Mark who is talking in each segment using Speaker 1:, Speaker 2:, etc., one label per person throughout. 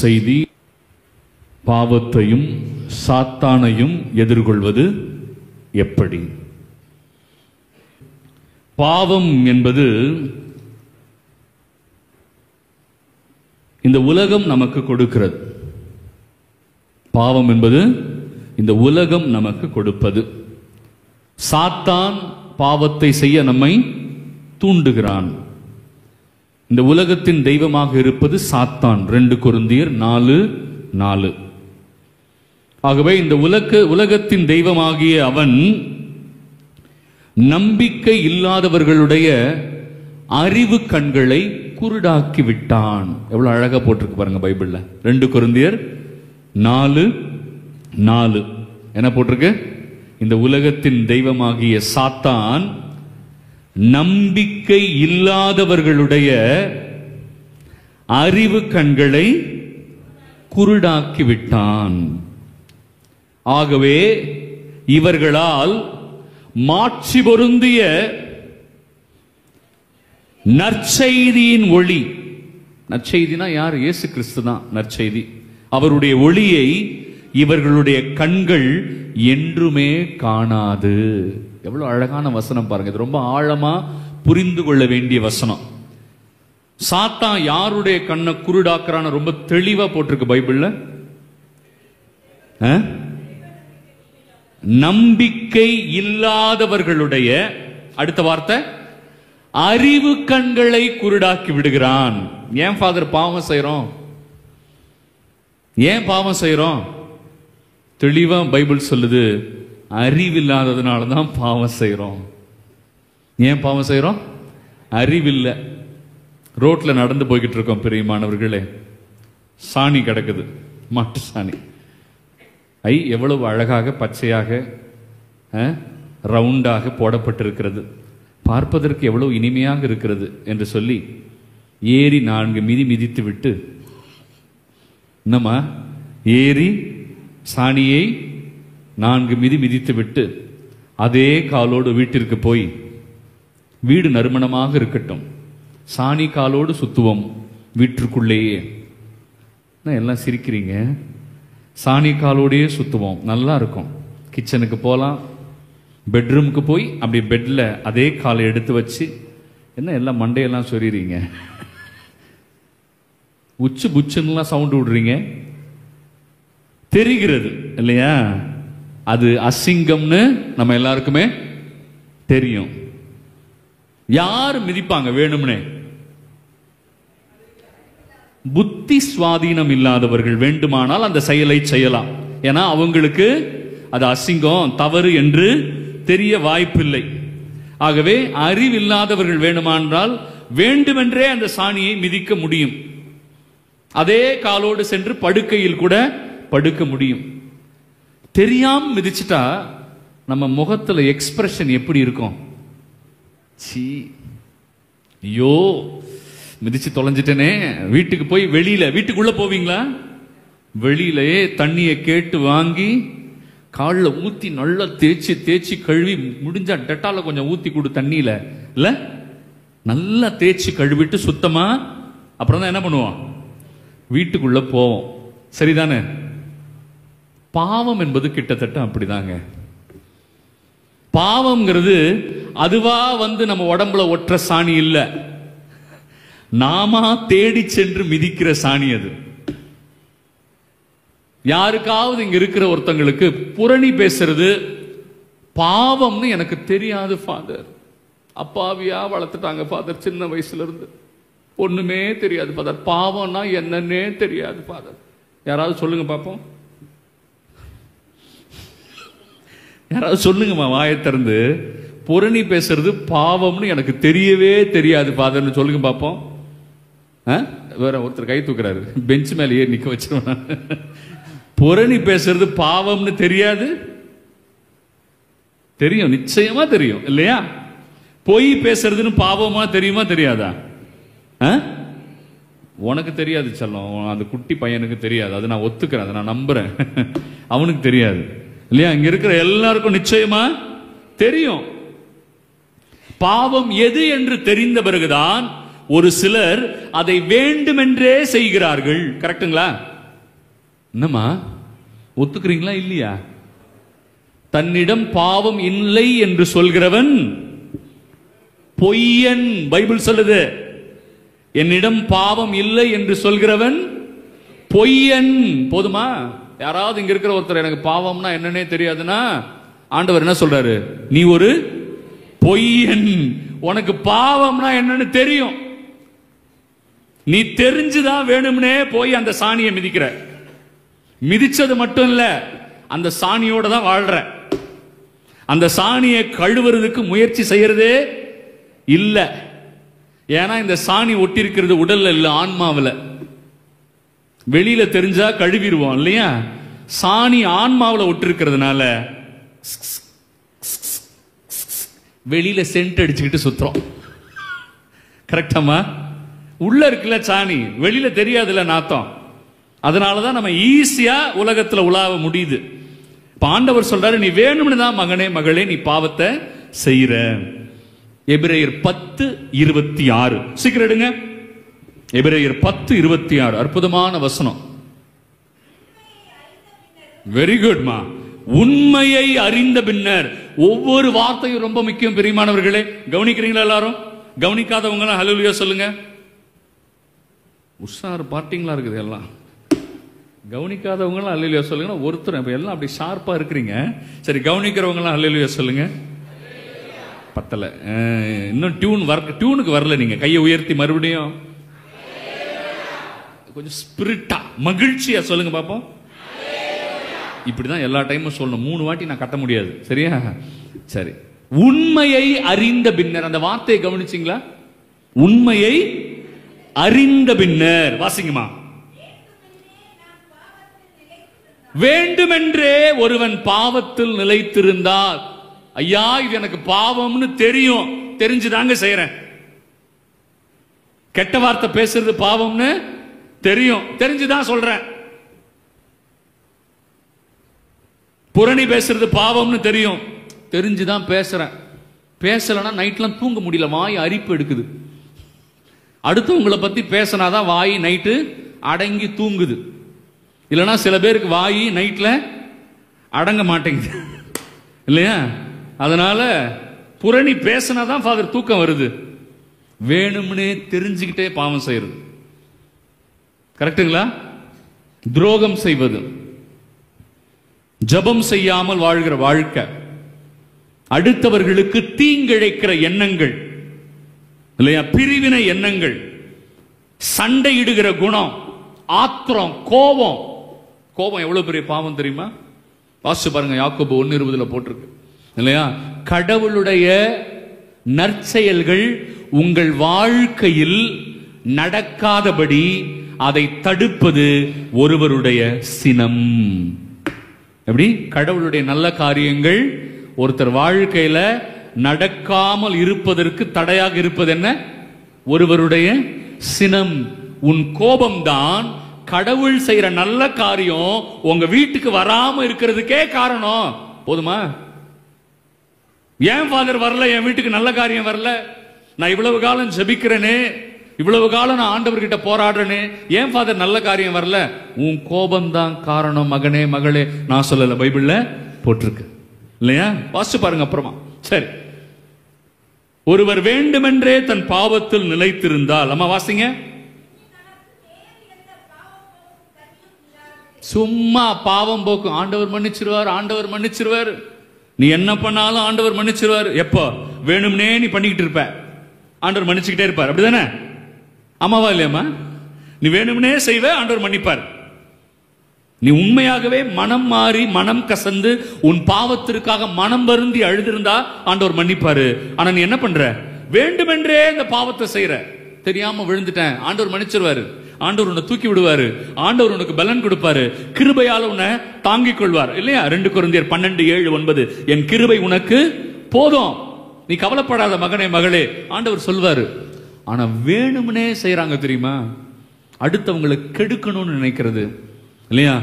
Speaker 1: செய்தி. பாவத்தையும் சாத்தானையும் எதிர்கொள்வது எப்படி? பாவம் என்பது இந்த உலகம் நமக்கு கொடுக்கிறது. பாவம் என்பது இந்த உலகம் நமக்கு கொடுப்பது. சாத்தான் பாவத்தை செய்ய நம்மை தூண்டுகிறான். இந்த உலகத்தின் தெய்வமாக இருப்பது சாத்தான். 2 கொரிந்தியர் 4:4. ஆகவே இந்த உலகத்தின் தெய்வமாகிய அவன் நம்பிக்கை இல்லாதவர்களுடைய அறிவு கண்களை குருடாக்கி விட்டான். எவ்வளவு அழகா போட்டிருக்கு பாருங்க பைபிள்ல. 2 கொரிந்தியர் 4:4 என்ன போட்டிருக்கு? இந்த உலகத்தின் தெய்வமாகிய சாத்தான் நம்பிக்கை இல்லாதவர்களுடைய அறிவு கண்களை குருடாக்கி விட்டான். ஆகவே இவர்களால் மாட்சி பொருந்திய நற்செய்தியின் ஒளி, நற்செய்தினா யார்? இயேசு கிறிஸ்து தான் நற்செய்தி. அவருடைய ஒளியை இவர்களுடைய கண்கள் என்றுமே காணாது. எவ்வளவு அழகான வசனம் பாருங்க. இது ரொம்ப ஆழமா புரிந்து கொள்ள வேண்டிய வசனம். சாத்தான் யாருடைய கண்ணை குருடாக்குறான்னு ரொம்ப தெளிவா போட்டிருக்கு பைபிள்ல. நம்பிக்கை இல்லாதவர்களுடைய, அடுத்த வார்த்தை, அறிவு கண்களை குருடாக்கி விடுகிறான். ஏன் ஃபாதர் பாவம் செய்றோம்? ஏன் பாவம் செய்றோம்? தெளிவா பைபிள் சொல்லுது, அறிவில்லாததுனால தான் பாவம் செய்றோம். ஏன் பாவம் செய்றோம்? அறிவில்லை. ரோட்ல நடந்து போய்கிட்டு இருக்கோம் பிரியமானவர்களே, சாணி கிடக்குது, மாட்டு சாணி. எவ்வளவு அழகாக பச்சையாக ரவுண்டாக போடப்பட்டிருக்கிறது, பார்ப்பதற்கு எவ்வளவு இனிமையாக இருக்கிறது என்று சொல்லி ஏறி 4 மிதி மிதித்து விட்டு, என்னம்மா ஏறி சாணியை 4 மிதி மிதித்து விட்டு அதே காலோடு வீட்டிற்கு போய், வீடு நறுமணமாக இருக்கட்டும், சாணி காலோடு சுத்துவோம் வீட்டிற்குள்ளேயே. எல்லாம் சிரிக்கிறீங்க. சாணி காலோடையே சுத்துவோம், நல்லா இருக்கும். கிச்சனுக்கு போகலாம், பெட்ரூமுக்கு போய் அப்படி பெட்ல அதே காலை எடுத்து வச்சு, என்ன எல்லாம் மண்டையெல்லாம் சொல்றீங்க, உச்சு புச்சுன்னுலாம் சவுண்டு விடுறீங்க. தெரிகிறது இல்லையா? அது அசிங்கம்னு நம்ம எல்லாருக்குமே தெரியும். யார் மிதிப்பாங்க வேணும்னே? புத்தி சுவாதீனம் இல்லாதவர்கள் வேண்டுமானால் அந்த செயலை செய்யலாம். ஏன்னா அவங்களுக்கு அது அசிங்கம், தவறு என்று தெரிய வாய்ப்பில்லை. ஆகவே அறிவில்லாதவர்கள் வேண்டுமானால் வேண்டுமென்றே அந்த சாணியை மிதிக்க முடியும். அதே காலோடு சென்று படுக்கையில் கூட படுக்க முடியும். தெரியாம மிதிச்சிட்டா நம்ம முகத்துல எக்ஸ்பிரஷன் எப்படி இருக்கும்? சீ, ஐயோ மிதிச்சு தொலைஞ்சிட்டனே. வீட்டுக்கு போய் வீட்டுக்குள்ள போவீங்களா? வெளியிலேயே தண்ணியை கேட்டு வாங்கி காலில் ஊத்தி நல்லா தேய்ச்சி கழுவி, முடிஞ்சா டெட்டால கொஞ்சம் ஊத்தி கொடு தண்ணியில, இல்ல நல்லா தேய்ச்சி கழுவிட்டு சுத்தமா அப்புறம் தான் என்ன பண்ணுவோம்? வீட்டுக்குள்ள போவோம். சரிதானே? பாவம் என்பது கிட்டத்தட்ட அப்படிதாங்க. பாவம்ங்கிறது அதுவா வந்து நம்ம உடம்புல ஒற்ற சாணி இல்ல, நாம தேடி சென்று மிதிக்கிற சாணி அது. யாருக்காவது இங்க இருக்கிற ஒருத்தங்களுக்கு புரணி பேசுறது பாவம்னு எனக்கு தெரியாது ஃபாதர், அப்பாவியா வளர்த்துட்டாங்க ஃபாதர், சின்ன வயசுல இருந்து ஒண்ணுமே தெரியாது ஃபாதர், பாவம்னா என்னன்னே தெரியாது ஃபாதர். யாராவது சொல்லுங்க பாப்போம், யாராவது சொல்லுங்கம்மா வாயை திறந்து, புரணி பேசுறது பாவம்னு எனக்கு தெரியவே தெரியாது ஃபாதர்னு சொல்லுங்க பாப்போம். வேற ஒருத்தர் கை தூக்குறாரு, பெஞ்ச் மேல ஏறி நிக்க வச்சிருவேன். புரணி பேசுறது பாவம்னு தெரியாது? தெரியும், நிச்சயமா தெரியும் இல்லையா? பொய் பேசுறதுன்னு பாவமா தெரியுமா தெரியாதா? உனக்கு தெரியாது செல்லம், அந்த குட்டி பையனுக்கு தெரியாது, அது நான் ஒத்துக்கிறேன், அதை நான் நம்புறேன். அவனுக்கு தெரியாது இல்லையா? இங்க இருக்கிற எல்லாருக்கும் நிச்சயமா தெரியும். பாவம் எது என்று தெரிந்த பிறகுதான் ஒரு சிலர் அதை வேண்டுமென்றே செய்கிறார்கள். கரெக்டுங்களா? என்னம்மா ஒத்துக்கிறீங்களா இல்லையா? தன்னிடம் பாவம் இல்லை என்று சொல்கிறவன் பொய்யன். பைபிள் சொல்லுது, என்னிடம் பாவம் இல்லை என்று சொல்கிறவன் பொய்யன். போதுமா? யாராவது இங்க இருக்கிற ஒருத்தர் எனக்கு பாவம்னா என்னன்னே தெரியாதுன்னா ஆண்டவர் என்ன சொல்றாரு? நீ ஒரு பொய்யன். உனக்கு பாவம்னா என்னன்னு தெரியும், நீ தெரிஞ்சுதான் வேணும்னே போய் அந்த சாணியை மிதிக்கிற. மிதிச்சது மட்டும் இல்ல, அந்த சாணியோட தான் வாழ்ற. அந்த சாணியை கழுவுறதுக்கு முயற்சி செய்யறதே இல்ல. ஏன்னா இந்த சாணி ஒட்டி இருக்கிறது உடல்ல இல்ல, ஆன்மாவில். வெளியில தெரிஞ்சா கழுவிடுவோம் இல்லையா? சாணி ஆன்மாவில் ஒட்டி இருக்கிறதுனால வெளியில சென்ட் அடிச்சுக்கிட்டு சுத்துறோம். கரெக்டாமா? உள்ள இருக்குல்ல சாணி, வெளியில தெரியாதுல்ல நாத்தம். அதனாலதான் நம்ம ஈஸியா உலகத்துல உலாவ முடியுது. ஆண்டவர் சொல்றாரு, நீ வேணும்னு தான் மகனே மகளே நீ பாவத்தை செய்யற. எபிரேயர் 10:26 சீக்கிரம் எடுங்க. எபிரேயர் 10:26 அற்புதமான வசனம். வெரி குட்மா. உண்மையை அறிந்த பின்னர். ஒவ்வொரு வார்த்தையும் ரொம்ப முக்கியம் பிரியமானவர்களே. கவனிக்கிறீங்களா எல்லாரும்? கவனிக்காதவங்க ஹல்லேலூயா சொல்லுங்க. உஷார் பார்ட்டிங்களா இருக்குது எல்லாம். கவனிக்காதவங்களும் ஹல்லேலூயா சொல்லுங்க. ஒருத்தர் இப்ப எல்லாம் அப்படி ஷார்ப்பா இருக்கிறீங்க. சரி, கவனிக்கிறவங்க ஹல்லேலூயா சொல்லுங்க. பத்தல, இன்னும் டியூனுக்கு வரல. நீங்க கையை உயர்த்தி மறுபடியும் கொஞ்சம் ஸ்பிரிட்டா மகிழ்ச்சியா சொல்லுங்க பாப்போம். இப்படிதான் எல்லா டைமும் சொல்லணும். 3 வாட்டி நான் கட்ட முடியாது. சரியா? சரி. உண்மையை அறிந்த பின்னர். அந்த வார்த்தையை கவனிச்சிங்களா? உண்மையை அறிந்த பின்னர். வாசிங்கம்மா. வேண்டுமென்றே ஒருவன் பாவத்தில் நிலைத்திருந்தால். ஐயா, இது எனக்கு பாவம்னு தெரியும், தெரிஞ்சுதாங்க செய்யறேன். கெட்ட வார்த்தை பேசுறது பாவம்னு தெரியும், தெரிஞ்சுதான் சொல்றேன். புரணி பேசுறது பாவம்னு தெரியும், தெரிஞ்சுதான் பேசுறேன். பேசலன்னா நைட்லாம் தூங்க முடியல, வாய் அரிப்பு எடுக்குது. அடுத்தவங்களை பத்தி பேசினாதான் வாய் நைட்டு அடங்கி தூங்குது. இல்லைன்னா சில பேருக்கு வாய் நைட்ல அடங்க மாட்டேங்குது இல்லையா? அதனால புரணி பேசினாதான் ஃபாதர் தூக்கம் வருது. வேணும்னே தெரிஞ்சுக்கிட்டே பாவம் செய்யறது. கரெக்டுங்களா? துரோகம் செய்வது, ஜபம் செய்யாமல் வாழ்கிற வாழ்க்கை, அடுத்தவர்களுக்கு தீங்கிழைக்கிற எண்ணங்கள் இல்லையா, பிரிவினை எண்ணங்கள், சண்டையிடுகிற குணம், ஆத்திரம், கோபம். கோபம் எவ்வளவு பெரிய பாவம் தெரியுமா? வாசிச்சு பாருங்க, யாக்கோபு 1:20 போட்டிருக்கு இல்லையா? கடவுளுடைய நற்செயல்கள் உங்கள் வாழ்க்கையில் நடக்காதபடி அதை தடுப்பது ஒருவருடைய சினம். எப்படி? கடவுளுடைய நல்ல காரியங்கள் ஒருத்தர் வாழ்க்கையில நடக்காமல் இருப்பதற்கு தடையாக இருப்பது என்ன? ஒருவருடைய சினம். உன் கோபம்தான் கடவுள் செய்யற நல்ல காரியம் உங்க வீட்டுக்கு வராம இருக்கிறதுக்கே காரணம். போதுமா? ஏன் ஃபாதர் வரல, என் வீட்டுக்கு நல்ல காரியம் வரல? நான் இவ்வளவு காலம் ஜெபிக்கிறேனே, இவ்வளவு காலம் நான் ஆண்டவர்கிட்ட போராடுறேனே, ஏன் ஃபாதர் நல்ல காரியம் வரல? உன் கோபம்தான் காரணம் மகனே மகளே. நான் சொல்லல, பைபிள்ல போட்டிருக்கு இல்லையா? வாசிச்சு பாருங்க அப்புறமா. சரி, ஒருவர் வேண்டுமென்றே தன் பாவத்தில் நிலைத்திருந்தால். அம்மா வாசிங்க. சும்மா பாவம் போக்கும், ஆண்டவர் மன்னிச்சிருவார், ஆண்டவர் மன்னிச்சிருவார். நீ என்ன பண்ணாலும் ஆண்டவர் மன்னிச்சிருவார். எப்போ? வேணும்னே நீ பண்ணிக்கிட்டு இருப்ப, ஆண்டவர் மன்னிச்சுக்கிட்டே இருப்பார். அப்படிதானே? ஆமாவா இல்லையாமா? நீ வேணும்னே செய்வ, ஆண்டவர் மன்னிப்பார். நீ உண்மையாகவே மனம் மாறி மனம் கசந்து உன் பாவத்திற்காக மனம் வருந்தி அழுதிருந்தா ஆண்டவர் மன்னிப்பாரு. ஆனா நீ என்ன பண்ற? வேண்டுமென்றே இந்த பாவத்தை செய்யற. தெரியாம விழுந்துட்டேன், ஆண்டவர் மன்னிச்சிருவாரு, ஆண்டவர் உன்னை தூக்கி விடுவாரு, ஆண்டவர் உனக்கு பலன் கொடுப்பாரு, கிருபையால உன்னை தாங்கிக் கொள்வார் இல்லையா? 2 கொரிந்தியர் 12:7-9 என் கிருபை உனக்கு போதும், நீ கவலைப்படாத மகனே மகளே, ஆண்டவர் சொல்வாரு. ஆனா வேணும்னே செய்யறாங்க தெரியுமா? அடுத்தவங்களை கெடுக்கணும்னு நினைக்கிறது இல்லையா?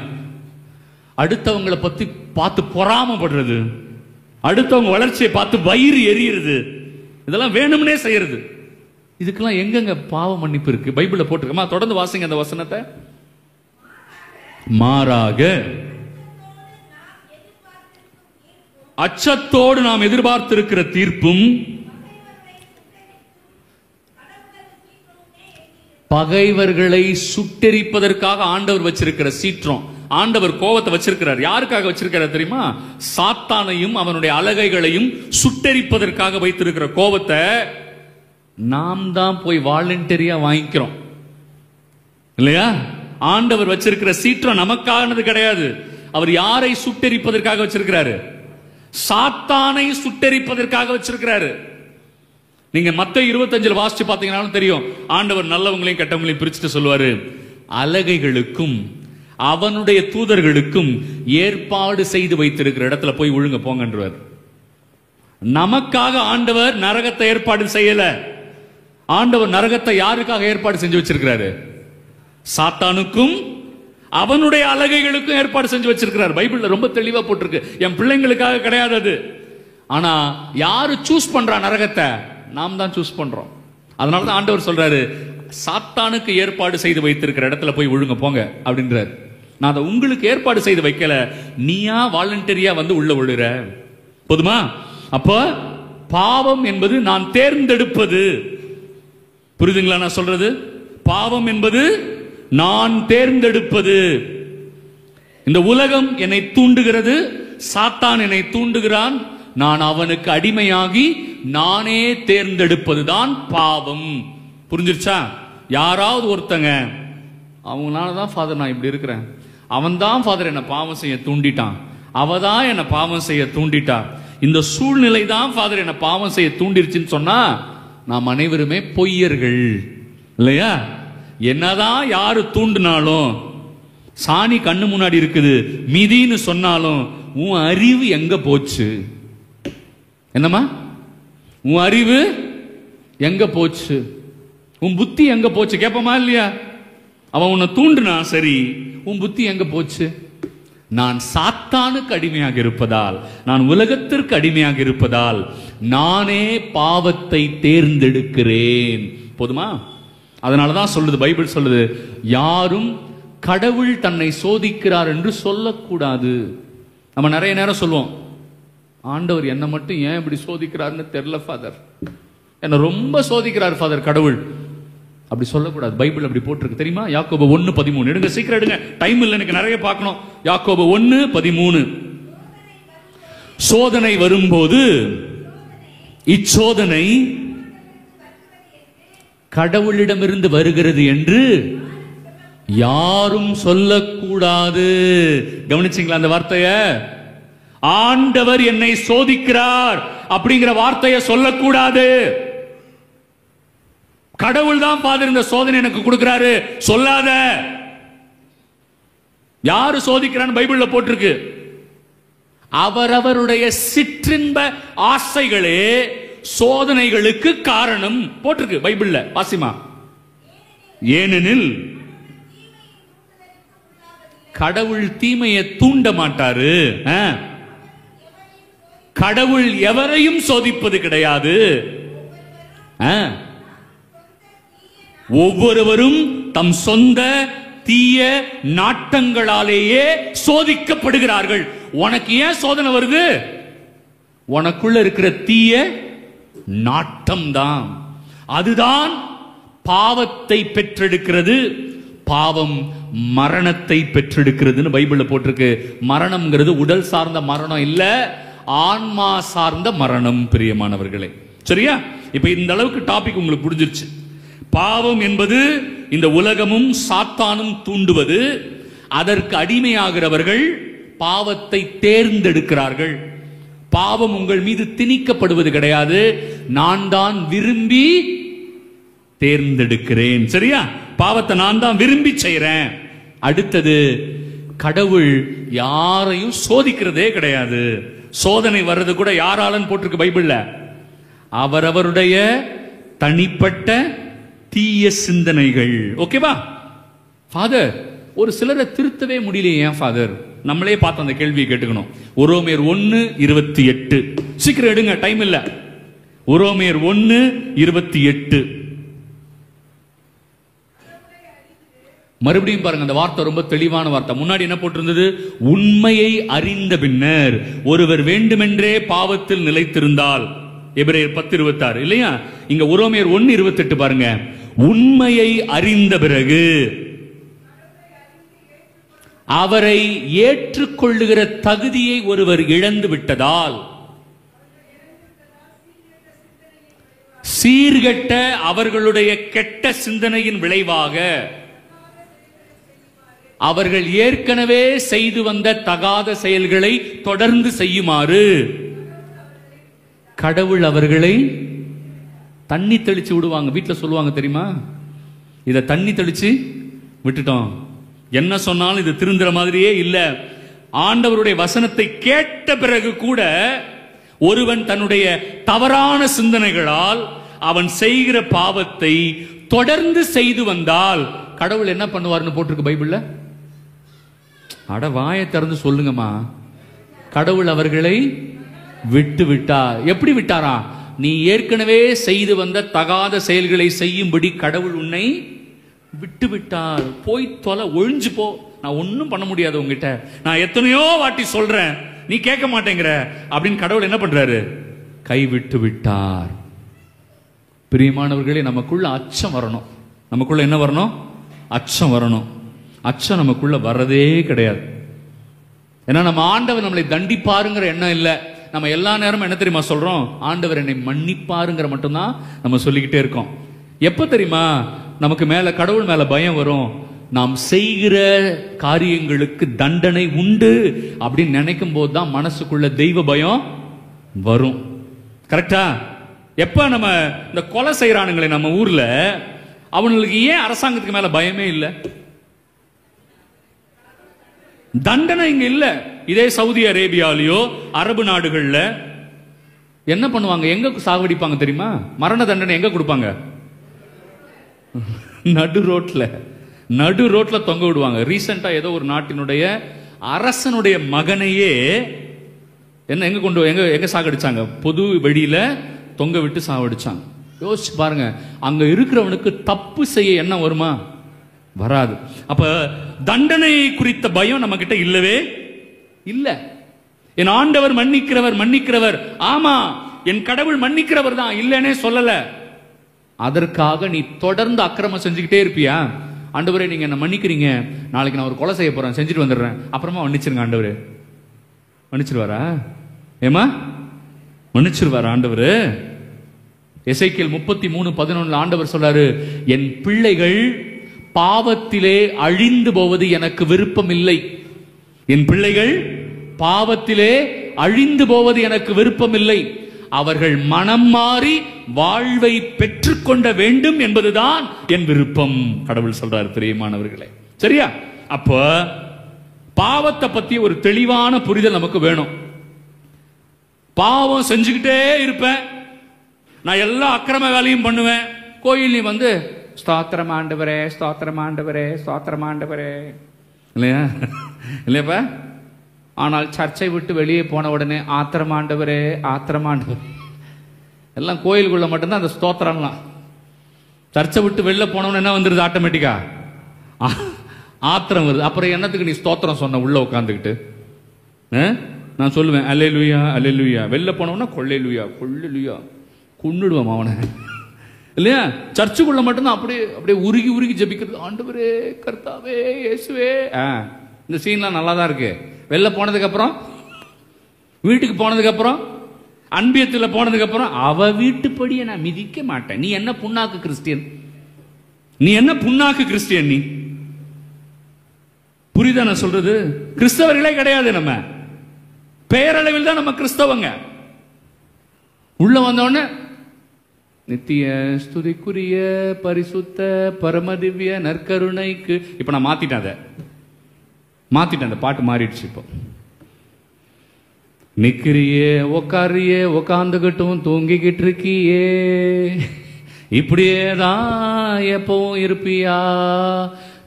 Speaker 1: அடுத்தவங்களை பத்தி பார்த்து பொறாமப்படுறது, அடுத்தவங்க வளர்ச்சியை பார்த்து வயிறு எரியுறது, இதெல்லாம் வேணும்னே செய்யறது. இதுக்கெல்லாம் எங்கெங்க பாவ மன்னிப்பு இருக்கு? பைபிள்ல போட்டிருக்கமா? தொடர்ந்து வாசிங்க அந்த வசனத்தை. மாறாக அச்சத்தோடு நாம் எதிர்பார்த்திருக்கிற தீர்ப்பும் பகைவர்களை சுட்டெரிப்பதற்காக ஆண்டவர் வச்சிருக்கிற சீற்றம். ஆண்டவர் கோபத்தை வச்சிருக்கிறார். யாருக்காக வச்சிருக்கிறார் தெரியுமா? சாத்தானையும் அவனுடைய அலகைகளையும் சுட்டெரிப்பதற்காக வைத்திருக்கிற கோபத்தை நாம் தான் போய் வாலண்டரியா வாங்கிக்கிறோம் இல்லையா? ஆண்டவர் வச்சிருக்கிற சீற்றம் நமக்கானது கிடையாது. அவர் யாரை சுட்டெரிப்பதற்காக வச்சிருக்கிறாரு? சாத்தானை சுட்டெரிப்பதற்காக வச்சிருக்கிறாரு. நீங்க மத்தேயு 25 வாசிச்சு பாத்தீங்கன்னாலும் தெரியும். ஆண்டவர் நல்லவங்களையும் கெட்டவங்களையும் பிரிச்சுட்டு சொல்லுவாரு, அலகைகளுக்கும் அவனுடைய தூதர்களுக்கும் ஏற்பாடு செய்து வைத்திருக்கிற இடத்துல போய் விழுங்க போங்கன்றவர். நமக்காக ஆண்டவர் நரகத்தை ஏற்பாடு செய்யல. ஆண்டவர் நரகத்தை யாருக்காக ஏற்பாடு செஞ்சு வச்சிருக்கிறாரு? சாத்தானுக்கும் அவனுடைய அலகைகளுக்கும் ஏற்பாடு செஞ்சு வச்சிருக்கிறார். பைபிள்ல ரொம்ப தெளிவா போட்டிருக்கு. என் பிள்ளைங்களுக்காக கிடையாது அது. ஆனா யாரு சூஸ் பண்றா நரகத்தை? நாம் தான் சூஸ் பண்றோம். அதனாலதான் ஆண்டவர் சொல்றாரு, சாத்தானுக்கு ஏற்பாடு செய்து வைத்திருக்கிற இடத்துல போய் விழுங்க போங்க அப்படின்றார். நான் அதை உங்களுக்கு ஏற்பாடு செய்து வைக்கல, நீயா வாலண்டரியா வந்து உள்ள விழுற. போதுமா? அப்ப பாவம் என்பது நான் தேர்ந்தெடுப்பது. புரியுதுங்களா நான் சொல்றது? பாவம் என்பது நான் தேர்ந்தெடுப்பது. இந்த உலகம் என்னை தூண்டுகிறது, சாத்தான் என்னை தூண்டுகிறான். நான் அவனுக்கு அடிமையாகி நானே தேர்ந்தெடுப்பதுதான் பாவம். புரிஞ்சிருச்சா? யாராவது ஒருத்தங்க அவங்களாலதான் ஃபாதர் நான் இப்படி இருக்கிறேன், அவன் தான் ஃபாதர் என்ன பாவம் செய்ய தூண்டிட்டான், அவதான் என்ன பாவம் செய்ய தூண்டிட்டா, இந்த சூழ்நிலை தான் ஃபாதர் என்ன பாவம் செய்ய தூண்டிருச்சுன்னு சொன்னா நாம் அனைவருமே பொய்யர்கள் இல்லையா? என்னதான் யாரு தூண்டினாலும், சாணி கண்ணு முன்னாடி இருக்குது மிதின்னு சொன்னாலும் உன் அறிவு எங்க போச்சு? என்னமா உன் அறிவு எங்க போச்சு? உன் புத்தி எங்க போச்சு? கேட்பமா இல்லையா? அவன் உன்னை தூண்டுனா சரி, உன் புத்தி எங்க போச்சு? நான் சாத்தானுக்கு அடிமையாக இருப்பதால், நான் உலகத்திற்கு அடிமையாக இருப்பதால் நானே பாவத்தை தேர்ந்தெடுக்கிறேன். போதுமா? அதனாலதான் சொல்லுது, பைபிள் சொல்லுது, யாரும் கடவுள் தன்னை சோதிக்கிறார் என்று சொல்லக்கூடாது. நம்ம நிறைய நேரம் சொல்லுவோம், ஆண்டவர் என்ன மட்டும் ஏன் இப்படி சோதிக்கிறார்னு தெரியல ஃபாதர், என்ன ரொம்ப சோதிக்கிறார் ஃபாதர் கடவுள். அப்படி சொல்லக்கூடாது. பைபிள் அப்படி போட்டிருக்கு தெரியுமா? யாக்கோபு 1:13 எடுங்க, சீக்கிரம் எடுங்க, டைம் இல்லை, எனக்கு நிறைய பார்க்கணும். யாக்கோபு 1:13, சோதனை வரும்போது இச்சோதனை கடவுளிடமிருந்து வருகிறது என்று யாரும் சொல்லக்கூடாது. கவனிச்சீங்களா அந்த வார்த்தைய? ஆண்டவர் என்னை சோதிக்கிறார் அப்படிங்கிற வார்த்தையை சொல்லக்கூடாது. கடவுள் தான் ஃபாதர் இந்த சோதனை எனக்கு கொடுக்கிறாரு சொல்லாத. யாரு சோதிக்கிறான்னு பைபிள்ல போட்டிருக்கு. அவரவருடைய சிற்றின்ப ஆசைகளே சோதனைகளுக்கு காரணம் போட்டிருக்கு பைபிள்ல. வாசிமா. ஏனெனில் கடவுள் தீமையை தூண்ட மாட்டாரு, கடவுள் எவரையும் சோதிப்பது கிடையாது. ஒவ்வொருவரும் தம் சொந்த தீய நாட்டங்களாலேயே சோதிக்கப்படுகிறார்கள். உனக்கு ஏன் சோதனை வருது? உனக்குள்ள இருக்கிற தீய நாட்டம் தான். அதுதான் பாவத்தை பெற்றெடுக்கிறது. பாவம் மரணத்தை பெற்றெடுக்கிறதுன்னு பைபிள்ல போட்டிருக்கு. மரணம்ங்கிறது உடல் சார்ந்த மரணம் இல்ல, ஆன்மா சார்ந்த மரணம். பிரியமானவர்களே, சரியா? இப்ப இந்த அளவுக்கு டாபிக் உங்களுக்கு புரிஞ்சிருச்சு. பாவம் என்பது இந்த உலகமும் சாத்தானும் தூண்டுவது. அதற்கு அடிமையாகிறவர்கள் பாவத்தை தேர்ந்தெடுக்கிறார்கள். பாவம் உங்கள் மீது திணிக்கப்படுவது கிடையாது, நான் தான் விரும்பி தேர்ந்தெடுக்கிறேன். சரியா? பாவத்தை நான் தான் விரும்பி செய்யறேன். அடுத்தது, கடவுள் யாரையும் சோதிக்கிறதே கிடையாது. சோதனை வர்றது கூட யாராலன்னு போட்டிருக்கு பைபிள்ல. அவரவருடைய தனிப்பட்ட தீய சிந்தனைகள். ஓகேவா? ஃபாதர், ஒரு சிலரை திருத்தவே முடியலையே ஏன் ஃபாதர்? நம்மளே பார்த்து அந்த கேள்வியை கேட்டுக்கணும். உரோமையர் 1:28 சீக்கிரம் எடுங்க, டைம் இல்ல. உரோமையர் 1:28 மறுபடியும் பாருங்க, அந்த வார்த்தை ரொம்ப தெளிவான வார்த்தை. முன்னாடி என்ன போட்டிருந்தது? உண்மையை அறிந்த பின்னர் ஒருவர் வேண்டுமென்றே பாவத்தில் நிலைத்திருந்தால். எபிரேயர் 10:26 இல்லையா? இங்க உரோமையர் 1:28 பாருங்க. உண்மையை அறிந்த பிறகு அவரை ஏற்றுக்கொள்ளுகிற தகுதியை ஒருவர் இழந்து விட்டதால், சீர்கெட்ட அவர்களுடைய கெட்ட சிந்தனையின் விளைவாக அவர்கள் ஏற்கனவே செய்து வந்த தகாத செயல்களை தொடர்ந்து செய்யுமாறு கடவுள் அவர்களை தண்ணி தெளிச்சு விடுவாங்க. வீட்டில் சொல்லுவாங்க தெரியுமா, இதை தண்ணி தெளிச்சு விட்டுட்டோம், என்ன சொன்னாலும் இது திருந்துற மாதிரியே இல்ல. ஆண்டவருடைய வசனத்தை கேட்ட பிறகு கூட ஒருவன் தன்னுடைய தவறான சிந்தனைகளால் அவன் செய்கிற பாவத்தை தொடர்ந்து செய்து வந்தால் கடவுள் என்ன பண்ணுவார்னு போட்டிருக்கு பைபிள்ல. அட வாயை திறந்து சொல்லுங்கம்மா. கடவுள் அவர்களை விட்டு விட்டார். எப்படி விட்டாரா? நீ ஏற்கனவே செய்து வந்த தகாத செயல்களை செய்யும்படி கடவுள் உன்னை விட்டு விட்டார். போய் தொலை, ஒழிஞ்சு போ, நான் ஒன்னும் பண்ண முடியாது உங்ககிட்ட, நான் எத்தனையோ வாட்டி சொல்றேன், நீ கேட்க மாட்டேங்கிற அப்படின்னு கடவுள் என்ன பண்றாரு? கைவிட்டு விட்டார். பிரியமானவர்களே, நமக்குள்ள அச்சம் வரணும். நமக்குள்ள என்ன வரணும்? அச்சம் வரணும். அச்சம் நமக்குள்ள வர்றதே கிடையாது. ஏன்னா நம்ம ஆண்டவர் நம்மளை தண்டிப்பாருங்கிற எண்ணம் இல்லை. நம்ம எல்லா நேரமும் என்ன தெரியுமா சொல்றோம்? ஆண்டவர் என்னை மன்னிப்பாருங்கிற மட்டும்தான் நம்ம சொல்லிக்கிட்டே இருக்கோம். எப்ப தெரியுமா நமக்கு மேல கடவுள் மேல பயம் வரும்? நாம் செய்கிற காரியங்களுக்கு தண்டனை உண்டு அப்படின்னு நினைக்கும் போது தான் மனசுக்குள்ள தெய்வ பயம் வரும். கரெக்டா? எப்ப நம்ம இந்த கொலை செய்யறானுங்களே நம்ம ஊர்ல, அவங்களுக்கு ஏன் அரசாங்கத்துக்கு மேல பயமே இல்லை? தண்டனை இங்க இல்ல. இதே சவுதி அரேபியாலயோ அரபு நாடுகள்ல என்ன பண்ணுவாங்க? எங்க சாகடிப்பாங்க தெரியுமா? மரண தண்டனை எங்க கொடுப்பாங்க? நடு ரோட்ல தொங்க விடுவாங்க. ரீசெண்டா ஏதோ ஒரு நாட்டினுடைய அரசனுடைய மகனையே எங்க கொண்டு எங்க சாகடிச்சாங்க? பொது வெளியில தொங்க விட்டு சாகடிச்சாங்க. யோசிச்சு பாருங்க, அங்க இருக்கிறவனுக்கு தப்பு செய்ய என்ன வருமா? வராது. அப்ப தண்டனை குறித்த பயம் நம்ம கிட்ட இல்லவே இல்ல. என் ஆண்டவர் மன்னிக்கிறவர். ஆமா, என் கடவுள் மன்னிக்கிறவர் தான், இல்லனே சொல்லல. அதற்காக நீ தொடர்ந்து அக்கிரமம் செஞ்சுக்கிட்டே இருப்பியா? ஆண்டவரே நீங்க என்ன மன்னிக்கிறீங்க, நாளைக்கு நான் ஒரு கொலை செய்ய போறேன், செஞ்சுட்டு வந்துடுறேன், அப்புறமா மன்னிச்சிருங்க ஆண்டவரே. மன்னிச்சிருவாரா? ஏமா மன்னிச்சிருவாரா ஆண்டவர்? எசேக்கியேல் 33:11 ஆண்டவர் சொல்றாரு, என் பிள்ளைகள் பாவத்திலே அழிந்து போவது எனக்கு விருப்பம் இல்லை. என் பிள்ளைகள் பாவத்திலே அழிந்து போவது எனக்கு விருப்பம் இல்லை. அவர்கள் மனம் மாறி வாழ்வை பெற்றுக்கொண்ட வேண்டும் என்பதுதான் என் விருப்பம். கடவுள் சொல்றார். பிரியமானவர்களே, சரியா? அப்ப பாவத்தை பத்தி ஒரு தெளிவான புரிதல் நமக்கு வேணும். பாவம் செஞ்சுக்கிட்டே இருப்பேன், நான் எல்லா அக்கிரம வேலையும் பண்ணுவேன். கோயில் நீ வந்து ஸ்தோத்திரம் ஆண்டவரே, ஸ்தோத்திரம் ஆண்டவரே, ஸ்தோத்திரம் ஆண்டவரே, இல்லையா? இல்லையாப்பா? ஆனால் சர்ச்சை விட்டு வெளியே போன உடனே ஆத்திரம் ஆண்டவரே, ஆத்திரம் ஆண்டவர். எல்லாம் கோயிலுக்குள்ள மட்டும்தான் அந்த ஸ்தோத்திரம்லாம். சர்ச்சை விட்டு வெளில போனவன என்ன வந்துருது? ஆட்டோமேட்டிக்கா ஆத்திரம் வருது. அப்புறம் என்னத்துக்கு நீ ஸ்தோத்திரம் சொன்ன உள்ள உட்காந்துக்கிட்டு? நான் சொல்லுவேன் அல்லேலூயா அல்லேலூயா. வெளில போனவனா கொல்லேலூயா கொல்லேலூயா, கொன்னுடுவோம் அவனை, இல்லையா? சர்ச்சுக்குள்ள மட்டும்தான் அப்படியே உருகி ஜெபிக்கிறது. ஆண்டவரே, கர்த்தாவே, இயேசுவே. இந்த சீன்லாம் நல்லா தான் இருக்கு. வெளில போனதுக்கு அப்புறம், வீட்டுக்கு போனதுக்கு அப்புறம், அன்பியத்துல போனதுக்கு அப்புறம், அவ வீட்டுப்படியை நான் மிதிக்க மாட்டேன். நீ என்ன புண்ணாக்கு கிறிஸ்டியன்? நீ என்ன புண்ணாக்கு கிறிஸ்டியன்? நீ புரியுதா நான் சொல்றது? கிறிஸ்தவர்களே கிடையாது. நம்ம பெயரளவில் தான் நம்ம கிறிஸ்தவங்க. உள்ள வந்தோடனே நித்திய ஸ்துதிக்குரிய பரிசுத்த பரமதிவ்ய நற்கருணைக்கு. இப்ப நான் மாத்திட்டேன், அந்த பாட்டு மாறிடுச்சு. இப்போ நிக்கிறியே, உக்காரியே, உக்காந்துகிட்டும் தூங்கிக்கிட்டு இருக்கியே, இப்படியேதான் எப்பவும் இருப்பியா?